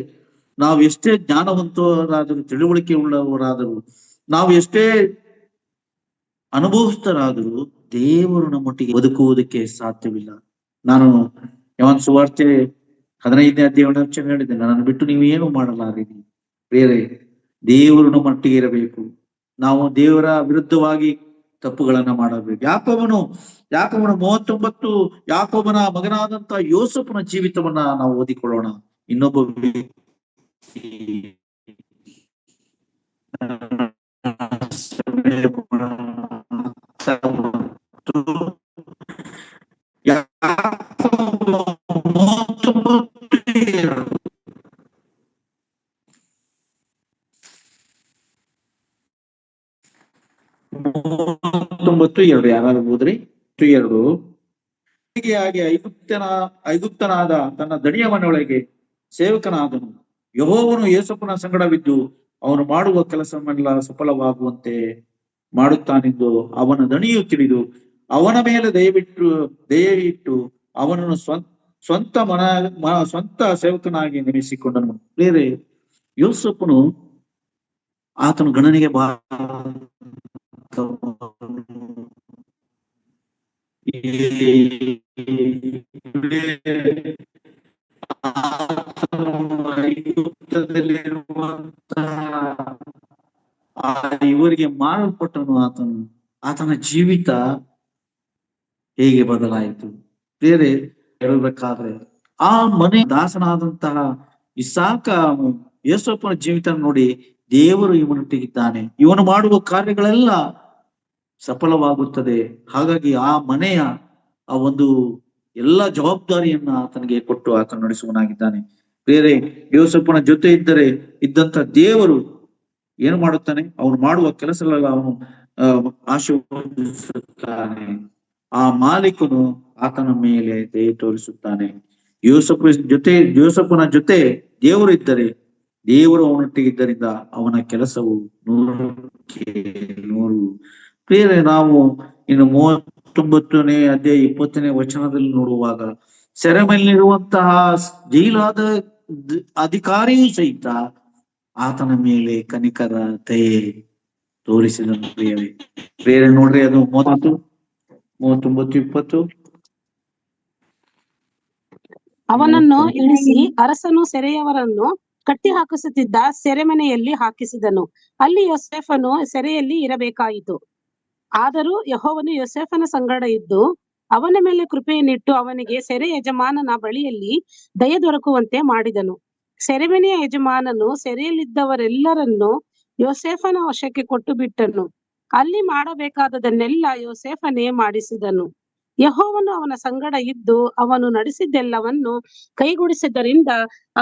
Speaker 1: ನಾವು ಎಷ್ಟೇ ಜ್ಞಾನವಂತರಾದರೂ, ತಿಳುವಳಿಕೆ ಉಳ್ಳವರಾದರೂ, ನಾವು ಎಷ್ಟೇ ಅನುಭವಿಸ್ತರಾದರೂ ದೇವರು ನಮ್ಮೊಟ್ಟಿಗೆ ಬದುಕುವುದಕ್ಕೆ ಸಾಧ್ಯವಿಲ್ಲ. ನಾನು ಯೋಹಾನ ಸುವಾರ್ತೆ 15ನೇ ಅಧ್ಯಾಯ ಹೇಳಿದ್ದೇನೆ, ನನ್ನನ್ನು ಬಿಟ್ಟು ನೀವು ಏನು ಮಾಡಲಾರಿರಿ. ಬೇರೆ ದೇವರು ನಮ್ಮೊಟ್ಟಿಗೆ ಇರಬೇಕು. ನಾವು ದೇವರ ವಿರುದ್ಧವಾಗಿ ತಪ್ಪುಗಳನ್ನ ಮಾಡಬೇಕು. ಯಾಕೋಬನ 39, ಯಾಕೋಬನ ಮಗನಾದಂತ ಯೋಸೇಫನ ಜೀವಿತವನ್ನ ನಾವು ಓದಿಕೊಳ್ಳೋಣ. ಇನ್ನೊಬ್ಬ ಯಾರು ಹೋದ್ರಿ 2 ಐಗುಪ್ತನಾದ ತನ್ನ ದಣಿಯ ಮನೆಯೊಳಗೆ ಸೇವಕನಾದನು. ಯೆಹೋವನು ಯೋಸೇಫನ ಸಂಗಡವಿದ್ದು ಅವನು ಮಾಡುವ ಕೆಲಸವೆಲ್ಲ ಸಫಲವಾಗುವಂತೆ ಮಾಡುತ್ತಾನೆಂದು ಅವನ ದಣಿಯು ತಿಳಿದು ಅವನ ಮೇಲೆ ದಯವಿಟ್ಟು ಅವನನ್ನು ಸ್ವಂತ ಸೇವಕನಾಗಿ ನೇಮಿಸಿಕೊಂಡನು. ಬೇರೆ ಯೋಸೇಫನು ಆತನು ಗಣನೆಗೆ ಇವರಿಗೆ ಮಾರಲ್ಪಟ್ಟನು. ಆತನ ಜೀವಿತ ಹೇಗೆ ಬದಲಾಯಿತು? ಬೇರೆ ಹೇಳಬೇಕಾದ್ರೆ ಆ ಮನೆ ದಾಸನಾದಂತಹ ಇಸಾಕ ಯೋಸೇಫನ ಜೀವಿತ ನೋಡಿ ದೇವರು ಇವನೊಟ್ಟಿಗಿದ್ದಾನೆ, ಇವನು ಮಾಡುವ ಕಾರ್ಯಗಳೆಲ್ಲ ಸಫಲವಾಗುತ್ತದೆ. ಹಾಗಾಗಿ ಆ ಮನೆಯ ಆ ಒಂದು ಎಲ್ಲ ಜವಾಬ್ದಾರಿಯನ್ನ ಆತನಿಗೆ ಕೊಟ್ಟು ಆತನ ನಡೆಸುವನಾಗಿದ್ದಾನೆ. ಬೇರೆ ಯೋಸೇಫನ ಜೊತೆ ಇದ್ದಂತ ದೇವರು ಏನು ಮಾಡುತ್ತಾನೆ? ಅವನು ಮಾಡುವ ಕೆಲಸಗಳೆಲ್ಲ ಅವನು ಆಶೀರ್ವದಿಸುತ್ತಾನೆ. ಆ ಮಾಲೀಕನು ಆತನ ಮೇಲೆ ದಯೆ ತೋರಿಸುತ್ತಾನೆ. ಯೋಸೇಫನ ಜೊತೆ ದೇವರು ಇದ್ದರೆ, ದೇವರು ಅವನೊಟ್ಟಿಗಿದ್ದರಿಂದ ಅವನ ಕೆಲಸವು 100ಕ್ಕೆ 100. ಬೇರೆ ನಾವು ಇನ್ನು 39ನೇ ಅಧ್ಯಾಯ 20ನೇ ವಚನದಲ್ಲಿ ನೋಡುವಾಗ, ಸೆರೆಮನೆಯಲ್ಲಿರುವಂತಹ ಜೈಲಾದ ಅಧಿಕಾರಿಯೂ ಸಹಿತ ಆತನ ಮೇಲೆ ಕನಿಕರ ದಯೆ ತೋರಿಸಿದನು. ಬೇರೆ ನೋಡ್ರಿ, ಅದು 39-20.
Speaker 6: ಅವನನ್ನು ಇಳಿಸಿ ಅರಸನು ಸೆರೆಯವರನ್ನು ಕಟ್ಟಿ ಹಾಕಿಸುತ್ತಿದ್ದ ಸೆರೆಮನೆಯಲ್ಲಿ ಹಾಕಿಸಿದನು. ಅಲ್ಲಿ ಯೋಸೇಫನು ಸೆರೆಯಲ್ಲಿ ಇರಬೇಕಾಯಿತು. ಆದರೂ ಯೆಹೋವನು ಯೋಸೇಫನ ಸಂಗಡ ಇದ್ದು ಅವನ ಮೇಲೆ ಕೃಪೆಯನ್ನಿಟ್ಟು ಅವನಿಗೆ ಸೆರೆ ಯಜಮಾನನ ಬಳಿಯಲ್ಲಿ ದಯೆ ದೊರಕುವಂತೆ ಮಾಡಿದನು. ಸೆರೆಮನೆಯ ಯಜಮಾನನು ಸೆರೆಯಲ್ಲಿದ್ದವರೆಲ್ಲರನ್ನು ಯೋಸೇಫನ ವಶಕ್ಕೆ ಕೊಟ್ಟು ಬಿಟ್ಟನು. ಅಲ್ಲಿ ಮಾಡಬೇಕಾದದನ್ನೆಲ್ಲ ಯೋಸೇಫನೇ ಮಾಡಿಸಿದನು. ಯೆಹೋವನು ಅವನ ಸಂಗಡ ಇದ್ದು ಅವನು ನಡೆಸಿದ್ದೆಲ್ಲವನ್ನು ಕೈಗೂಡಿಸಿದ್ದರಿಂದ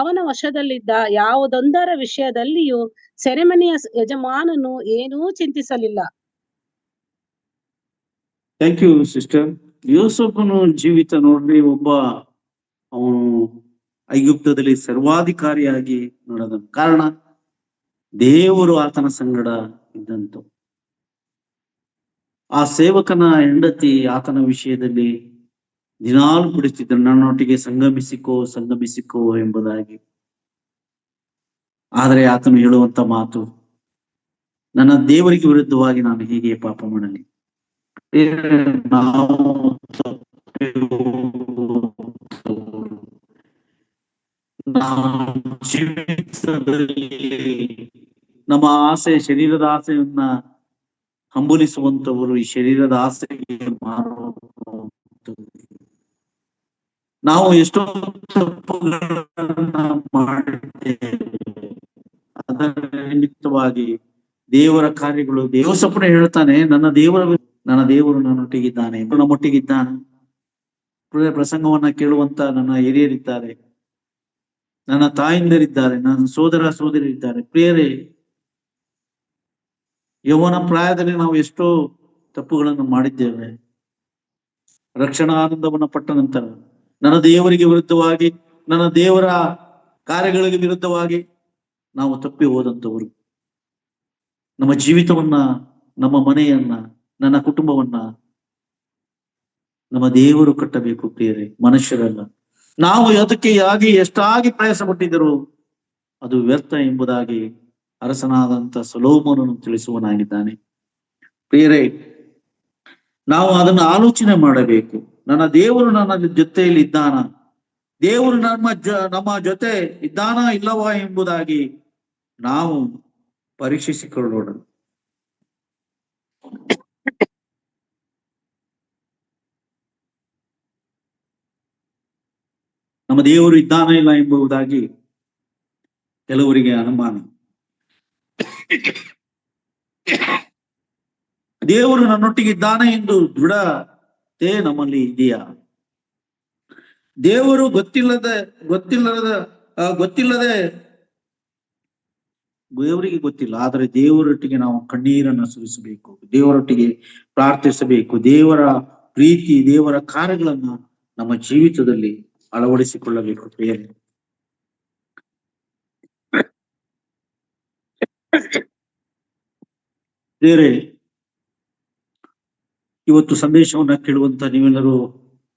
Speaker 6: ಅವನ ವಶದಲ್ಲಿದ್ದ ಯಾವುದೊಂದರ ವಿಷಯದಲ್ಲಿಯೂ ಸೆರೆಮನೆಯ ಯಜಮಾನನು ಏನೂ ಚಿಂತಿಸಲಿಲ್ಲ.
Speaker 1: Thank you sister. ಯೋಸೇಫನ ಜೀವಿತ ನೋಡ್ರಿ, ಅವನು ಐಗುಪ್ತದಲ್ಲಿ ಸರ್ವಾಧಿಕಾರಿಯಾಗಿ ನಡೆದನು. ಕಾರಣ ದೇವರು ಆತನ ಸಂಗಡ ಇದ್ದಂತ. ಆ ಸೇವಕನ ಹೆಂಡತಿ ಆತನ ವಿಷಯದಲ್ಲಿ ದಿನಾಲು ಬಿಡಿಸ್ತಿದ್ರು, ನನ್ನೊಟ್ಟಿಗೆ ಸಂಗಮಿಸಿಕೋ ಎಂಬುದಾಗಿ. ಆದರೆ ಆತನು ಹೇಳುವಂತ ಮಾತು, ನನ್ನ ದೇವರಿಗೆ ವಿರುದ್ಧವಾಗಿ ನಾನು ಹೇಗೆ ಪಾಪ ಮಾಡಲಿ? ನಮ್ಮ ಆಸೆ, ಶರೀರದ ಆಸೆಯನ್ನ ಹಂಬಲಿಸುವಂತವರು, ಈ ಶರೀರದ ಆಸೆಗೆ ನಾವು ಎಷ್ಟೋ ತಪ್ಪುಗಳನ್ನ ಮಾಡಿದ್ದೇವೆ. ಅದರ ನಿಮಿತ್ತವಾಗಿ ದೇವರ ಕಾರ್ಯಗಳು. ಯೋಸಪ್ಪನೇ ಹೇಳ್ತಾನೆ, ನನ್ನ ದೇವರು ನನ್ನೊಟ್ಟಿಗಿದ್ದಾನೆ, ನಮ್ಮೊಟ್ಟಿಗಿದ್ದಾನೆ. ಪ್ರಸಂಗವನ್ನ ಕೇಳುವಂತ ನನ್ನ ಹಿರಿಯರಿದ್ದಾರೆ, ನನ್ನ ತಾಯಿಂದರಿದ್ದಾರೆ, ನನ್ನ ಸೋದರ ಸೋದರಿದ್ದಾರೆ. ಪ್ರಿಯರೇ, ಯೌವನ ಪ್ರಾಯದಲ್ಲಿ ನಾವು ಎಷ್ಟೋ ತಪ್ಪುಗಳನ್ನು ಮಾಡಿದ್ದೇವೆ. ರಕ್ಷಣಾ ಆನಂದವನ್ನ ಪಟ್ಟ ನಂತರ ನನ್ನ ದೇವರಿಗೆ ವಿರುದ್ಧವಾಗಿ, ನನ್ನ ದೇವರ ಕಾರ್ಯಗಳಿಗೆ ವಿರುದ್ಧವಾಗಿ ನಾವು ತಪ್ಪಿ ಹೋದಂಥವರು. ನಮ್ಮ ಜೀವಿತವನ್ನ, ನಮ್ಮ ಮನೆಯನ್ನ, ನನ್ನ ಕುಟುಂಬವನ್ನ ನಮ್ಮ ದೇವರು ಕಟ್ಟಬೇಕು ಪ್ರಿಯರೇ, ಮನುಷ್ಯರಲ್ಲ. ನಾವು ಅದಕ್ಕೆ ಎಷ್ಟಾಗಿ ಪ್ರಯಾಸ ಪಟ್ಟಿದ್ದರು ಅದು ವ್ಯರ್ಥ ಎಂಬುದಾಗಿ ಅರಸನಾದಂತ ಸೊಲೊಮೋನನು ತಿಳಿಸುವನಾಗಿದ್ದಾನೆ. ಪ್ರಿಯರೇ, ನಾವು ಅದನ್ನು ಆಲೋಚನೆ ಮಾಡಬೇಕು. ನನ್ನ ದೇವರು ನನ್ನ ಜೊತೆಯಲ್ಲಿ ಇದ್ದಾನ, ದೇವರು ನಮ್ಮ ಜೊತೆ ಇದ್ದಾನ ಇಲ್ಲವಾ ಎಂಬುದಾಗಿ ನಾವು ಪರೀಕ್ಷಿಸಿಕೊಳ್ಳೋಣ. ನಮ್ಮ ದೇವರು ಇದ್ದಾನ ಇಲ್ಲ ಎಂಬುದಾಗಿ ಕೆಲವರಿಗೆ ಅನುಮಾನ. ದೇವರು ನನ್ನೊಟ್ಟಿಗೆ ಇದ್ದಾನೆ ಎಂದು ದೃಢತೆ ನಮ್ಮಲ್ಲಿ ಇದೆಯಾ? ದೇವರು ಗೊತ್ತಿಲ್ಲದೆ ದೇವರಿಗೆ ಗೊತ್ತಿಲ್ಲ, ಆದರೆ ದೇವರೊಟ್ಟಿಗೆ ನಾವು ಕಣ್ಣೀರನ್ನು ಸುರಿಸಬೇಕು, ದೇವರೊಟ್ಟಿಗೆ ಪ್ರಾರ್ಥಿಸಬೇಕು. ದೇವರ ಪ್ರೀತಿ, ದೇವರ ಕಾರ್ಯಗಳನ್ನ ನಮ್ಮ ಜೀವಿತದಲ್ಲಿ ಅಳವಡಿಸಿಕೊಳ್ಳಬೇಕು. ಪ್ರಿಯರೇ, ಇವತ್ತು ಸಂದೇಶವನ್ನ ಕೇಳುವಂತ ನೀವೆಲ್ಲರೂ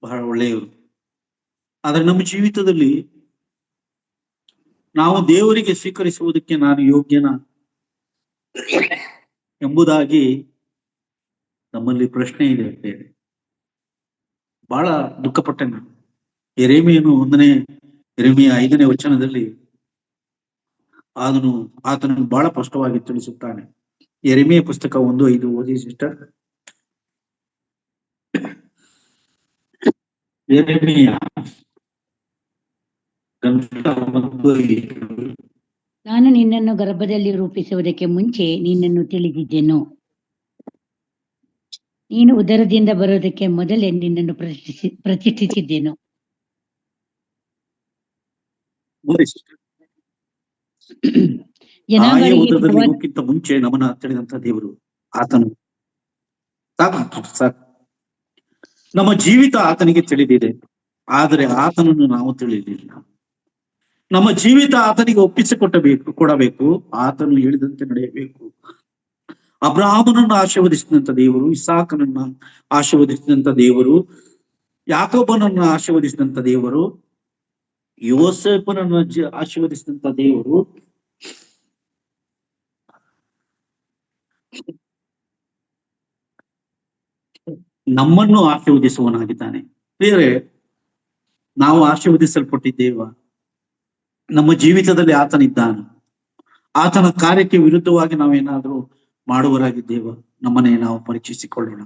Speaker 1: ಬಹಳ ಒಳ್ಳೆಯವರು. ಆದ್ರೆ ನಮ್ಮ ಜೀವಿತದಲ್ಲಿ ನಾವು ದೇವರಿಗೆ ಸ್ವೀಕರಿಸುವುದಕ್ಕೆ ನಾನು ಯೋಗ್ಯನ ಎಂಬುದಾಗಿ ನಮ್ಮಲ್ಲಿ ಪ್ರಶ್ನೆ ಇದೆ. ಬಹಳ ದುಃಖಪಟ್ಟೆ ನಾನು. ಯೆರೆಮೀಯನು 5ನೇ ವಚನದಲ್ಲಿ ಆತನು ಬಹಳ ಸ್ಪಷ್ಟವಾಗಿ ತಿಳಿಸುತ್ತಾನೆ. ಯೆರೆಮೀಯ ಪುಸ್ತಕ 1:5 ಓದಿ ಸಿಸ್ಟರ್. ಯೆರೆಮೀಯ
Speaker 2: ನಾನು ನಿನ್ನನ್ನು ಗರ್ಭದಲ್ಲಿ ರೂಪಿಸುವುದಕ್ಕೆ ಮುಂಚೆ ನಿನ್ನನ್ನು ತಿಳಿದಿದ್ದೆನು, ನೀನು ಉದರದಿಂದ ಬರುವುದಕ್ಕೆ ಮೊದಲೇ ನಿನ್ನನ್ನು ಪ್ರತಿಷ್ಠಿಸಿದ್ದೆನು.
Speaker 1: ಜನಾಂಗಕ್ಕಿಂತ ಮುಂಚೆ ನಮ್ಮನ್ನ ತಿಳಿದಂತ ದೇವರು ಆತನು. ಸಾಕು. ನಮ್ಮ ಜೀವಿತ ಆತನಿಗೆ ತಿಳಿದಿದೆ, ಆದರೆ ಆತನನ್ನು ನಾವು ತಿಳಿದಿಲ್ಲ. ನಮ್ಮ ಜೀವಿತ ಆತನಿಗೆ ಕೊಡಬೇಕು. ಆತನು ಹೇಳಿದಂತೆ ನಡೆಯಬೇಕು. ಅಬ್ರಹಾಮನನ್ನು ಆಶೀರ್ವದಿಸಿದಂತ ದೇವರು, ಇಸಾಕನನ್ನ ಆಶೀರ್ವದಿಸಿದಂತ ದೇವರು, ಯಾಕೋಬನನ್ನು ಆಶೀರ್ವದಿಸಿದಂತ ದೇವರು, ಯೋಸೇಫನನ್ನು ಆಶೀರ್ವದಿಸಿದಂತ ದೇವರು, ನಮ್ಮನ್ನು ಆಶೀರ್ವದಿಸುವನಾಗಿದ್ದಾನೆ. ಬೇರೆ ನಾವು ಆಶೀರ್ವದಿಸಲ್ಪಟ್ಟಿದ್ದೇವ? ನಮ್ಮ ಜೀವಿತದಲ್ಲಿ ಆತನಿದ್ದಾನೆ. ಆತನ ಕಾರ್ಯಕ್ಕೆ ವಿರುದ್ಧವಾಗಿ ನಾವೇನಾದ್ರೂ ಮಾಡುವರಾಗಿದ್ದೇವ? ನಮ್ಮನೆ ನಾವು ಪರೀಕ್ಷಿಸಿಕೊಳ್ಳೋಣ.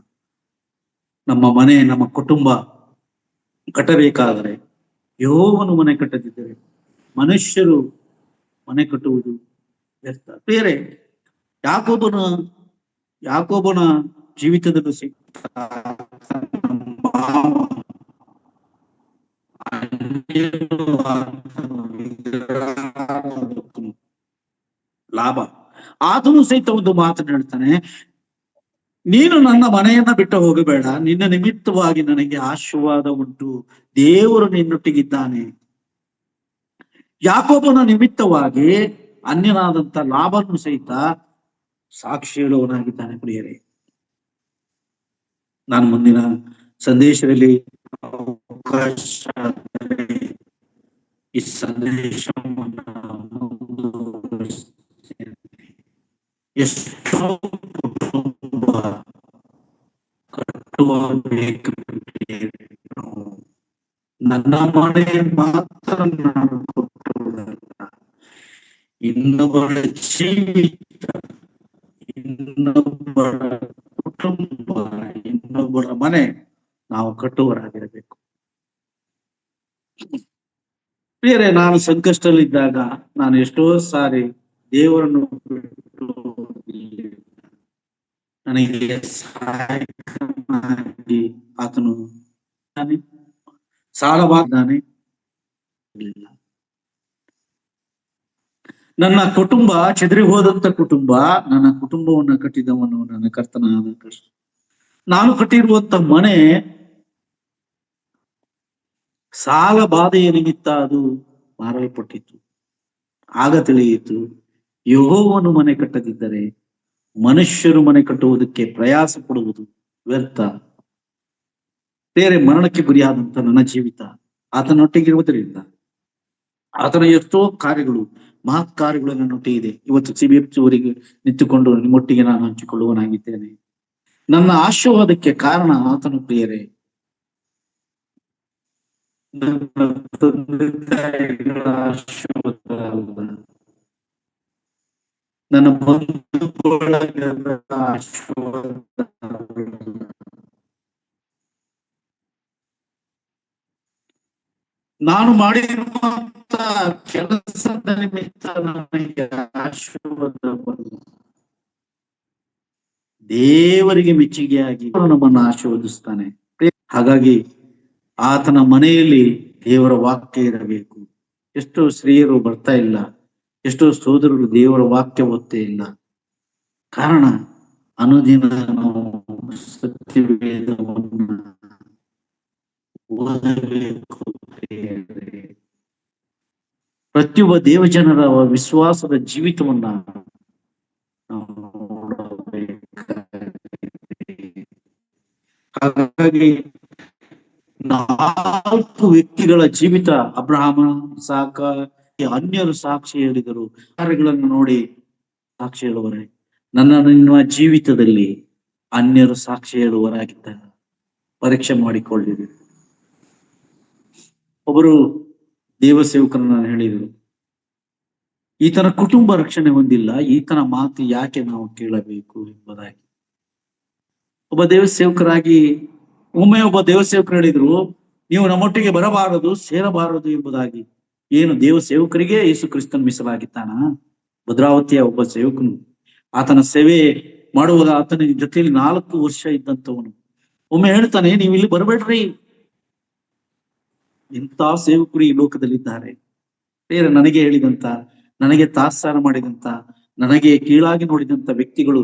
Speaker 1: ನಮ್ಮ ಕುಟುಂಬ ಕಟ್ಟಬೇಕಾದರೆ ಯೆಹೋವನು ಮನೆ ಕಟ್ಟದಿದ್ದರೆ ಮನುಷ್ಯರು ಮನೆ ಕಟ್ಟುವುದು ವ್ಯರ್ಥ. ಬೇರೆ ಯಾಕೋಬನ ಜೀವಿತದಲ್ಲೂ ಲಾಭ. ಆತನು ಸಹಿತ ಒಂದು ಮಾತನ್ನು ಹೇಳ್ತಾನೆ, ನೀನು ನನ್ನ ಮನೆಯನ್ನ ಬಿಟ್ಟು ಹೋಗಬೇಡ, ನಿನ್ನ ನಿಮಿತ್ತವಾಗಿ ನನಗೆ ಆಶೀರ್ವಾದ ಉಂಟು, ದೇವರು ನಿನ್ನೊಟ್ಟಿಗಿದ್ದಾನೆ. ಯಾಕೋಬನ ನಿಮಿತ್ತವಾಗಿ ಅನ್ಯನಾದಂತ ಲಾಭನು ಸಹಿತ ಸಾಕ್ಷಿ ಹೇಳುವನಾಗಿದ್ದಾನೆ. ಪ್ರಿಯರೇ, ನಾನು ಮುಂದಿನ ಸಂದೇಶದಲ್ಲಿ ಈ ಸಂದೇಶವನ್ನು ಎಷ್ಟೋ ಕುಟುಂಬ ಕಟ್ಟುವಬೇಕು. ನನ್ನ ಮನೆ ಮಾತ್ರ ನಾನು ಕೊಟ್ಟುವುದಲ್ಲ, ಇನ್ನೊಬ್ಬರ ಜೀವಿತ, ಇನ್ನೊಬ್ಬರ ಕುಟುಂಬ, ಇನ್ನೊಬ್ಬರ ಮನೆ ನಾವು ಕಟ್ಟುವರಾಗಿರಬೇಕು. ಬೇರೆ ನಾನು ಸಂಕಷ್ಟದಲ್ಲಿದ್ದಾಗ ನಾನು ಎಷ್ಟೋ ಸಾರಿ ದೇವರನ್ನು ಬಿಟ್ಟು ನನಗೆ ಸಹಾಯಕನಾಗಿ ಆತನು ಸಾಲವಾಗಿದ್ದಾನೆ. ನನ್ನ ಕುಟುಂಬ ಚೆದರಿ ಹೋದಂತ ಕುಟುಂಬ, ನನ್ನ ಕುಟುಂಬವನ್ನ ಕಟ್ಟಿದವನು ನನ್ನ ಕರ್ತನಾದ ಕೃಷ್ಣ. ನಾನು ಕಟ್ಟಿರುವಂತ ಮನೆ ಸಾಲ ಬಾಧೆಯ ನಿಮಿತ್ತ ಅದು ಮಾರಲ್ಪಟ್ಟಿತ್ತು. ಆಗ ತಿಳಿಯಿತು, ಯೆಹೋವನು ಮನೆ ಕಟ್ಟದಿದ್ದರೆ ಮನುಷ್ಯರು ಮನೆ ಕಟ್ಟುವುದಕ್ಕೆ ಪ್ರಯಾಸ ಪಡುವುದು ವ್ಯರ್ಥ. ಬೇರೆ ಮರಣಕ್ಕೆ ಗುರಿಯಾದಂತ ನನ್ನ ಜೀವಿತ ಆತನೊಟ್ಟಿಗಿರುವುದರಿಂದ ಆತನ ಎಷ್ಟೋ ಕಾರ್ಯಗಳು, ಮಹತ್ ಕಾರ್ಯಗಳು ನನ್ನೊಟ್ಟಿಗೆ ಇದೆ. ಇವತ್ತು CBFವರೆಗೆ ನಿಂತುಕೊಂಡು ನಿಮ್ಮೊಟ್ಟಿಗೆ ನಾನು ಹಂಚಿಕೊಳ್ಳುವನಾಗಿದ್ದೇನೆ. ನನ್ನ ಆಶೀರ್ವಾದಕ್ಕೆ ಕಾರಣ ಆತನು ಪ್ರಿಯರೇ. ನನ್ನ ತಂದೆ ತಾಯಿಗಳ ಆಶೀರ್ವಾದ ಅಲ್ಲ, ನನ್ನ ಬಂಧು ಬಳಗದ ಆಶೀರ್ವಾದ ಅಲ್ಲ. ನಾನು ಮಾಡಿರುವಂತ ಕೆಲಸದ ನಿಮಿತ್ತ ನನಗೆ ಆಶೀರ್ವಾದ ಬರಲ್ಲ. ದೇವರಿಗೆ ಮೆಚ್ಚುಗೆಯಾಗಿ ನಮ್ಮನ್ನು ಆಶೀರ್ವದಿಸ್ತಾನೆ. ಹಾಗಾಗಿ ಆತನ ಮನೆಯಲ್ಲಿ ದೇವರ ವಾಕ್ಯ ಇರಬೇಕು. ಎಷ್ಟೋ ಸ್ತ್ರೀಯರು ಬರ್ತಾ ಇಲ್ಲ, ಎಷ್ಟೋ ಸೋದರರು ದೇವರ ವಾಕ್ಯ ಓದ್ತೇ ಇಲ್ಲ. ಕಾರಣ ಅನುದಿನ ನಾವು ಸತ್ಯವೇದವನ್ನು ಓದಬೇಕು. ಪ್ರತಿಯೊಬ್ಬ ದೇವಜನರ ವಿಶ್ವಾಸದ ಜೀವಿತವನ್ನ ಹಾಗಾಗಿ 4 ವ್ಯಕ್ತಿಗಳ ಜೀವಿತ, ಅಬ್ರಹಾಮ, ಇಸಾಕ, ಅನ್ಯರು ಸಾಕ್ಷಿ ಹೇಳಿದರು. ಕಾರ್ಯಗಳನ್ನು ನೋಡಿ ಸಾಕ್ಷಿ ಹೇಳುವರೆ. ನಿಮ್ಮ ಜೀವಿತದಲ್ಲಿ ಅನ್ಯರು ಸಾಕ್ಷಿ ಹೇಳುವರಾಗಿದ್ದಾಗ ಪರೀಕ್ಷೆ ಮಾಡಿಕೊಳ್ಳಿರಿ. ಒಬ್ಬರು ದೇವ ಸೇವಕರನ್ನ ಹೇಳಿದರು, ಈತನ ಕುಟುಂಬ ರಕ್ಷಣೆ ಹೊಂದಿಲ್ಲ, ಈತನ ಮಾತು ಯಾಕೆ ನಾವು ಕೇಳಬೇಕು ಎಂಬುದಾಗಿ. ಒಬ್ಬ ದೇವಸೇವಕರಾಗಿ ಒಮ್ಮೆ ಒಬ್ಬ ದೇವಸೇವಕರು ಹೇಳಿದ್ರು, ನೀವು ನಮ್ಮೊಟ್ಟಿಗೆ ಬರಬಾರದು, ಸೇರಬಾರದು ಎಂಬುದಾಗಿ. ಏನು ದೇವಸೇವಕರಿಗೆ ಯೇಸು ಕ್ರಿಸ್ತನ ಮೀಸಲಾಗಿದ್ದಾನ? ಭದ್ರಾವತಿಯ ಒಬ್ಬ ಸೇವಕನು, ಆತನ ಸೇವೆ ಮಾಡುವಾಗ ಆತನ ಜೊತೆಯಲ್ಲಿ 4 ವರ್ಷ ಇದ್ದಂಥವನು ಒಮ್ಮೆ ಹೇಳ್ತಾನೆ, ನೀವು ಇಲ್ಲಿ ಬರಬೇಡ್ರಿ, ಇಂಥ ಸೇವಕರು ಈ ಲೋಕದಲ್ಲಿದ್ದಾರೆ. ಬೇರೆ ನನಗೆ ಹೇಳಿದಂತ, ನನಗೆ ತಾತ್ಸಾರ ಮಾಡಿದಂತ, ನನಗೆ ಕೀಳಾಗಿ ನೋಡಿದಂತ ವ್ಯಕ್ತಿಗಳು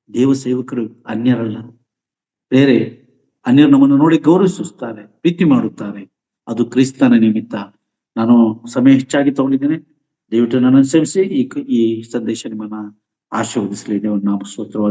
Speaker 1: ದೇವ ಸೇವಕರು ಅನ್ಯರಲ್ಲ. ಬೇರೆ ಅನ್ಯರು ನಮ್ಮನ್ನು ನೋಡಿ ಗೌರವಿಸುತ್ತಾರೆ, ಪ್ರೀತಿ ಮಾಡುತ್ತಾರೆ. ಅದು ಕ್ರಿಸ್ತನ ನಿಮಿತ್ತ. ನಾನು ಸಮಯ ಹೆಚ್ಚಾಗಿ ತಗೊಂಡಿದ್ದೇನೆ, ದಯವಿಟ್ಟು ನನ್ನನ್ನು ಕ್ಷಮಿಸಿ. ಈ ಸಂದೇಶ ನಿಮ್ಮನ್ನ ಆಶೀರ್ವದಿಸಲಿ. ದೇವರ ನಾಮ ಸ್ತೋತ್ರವಾಗಿ.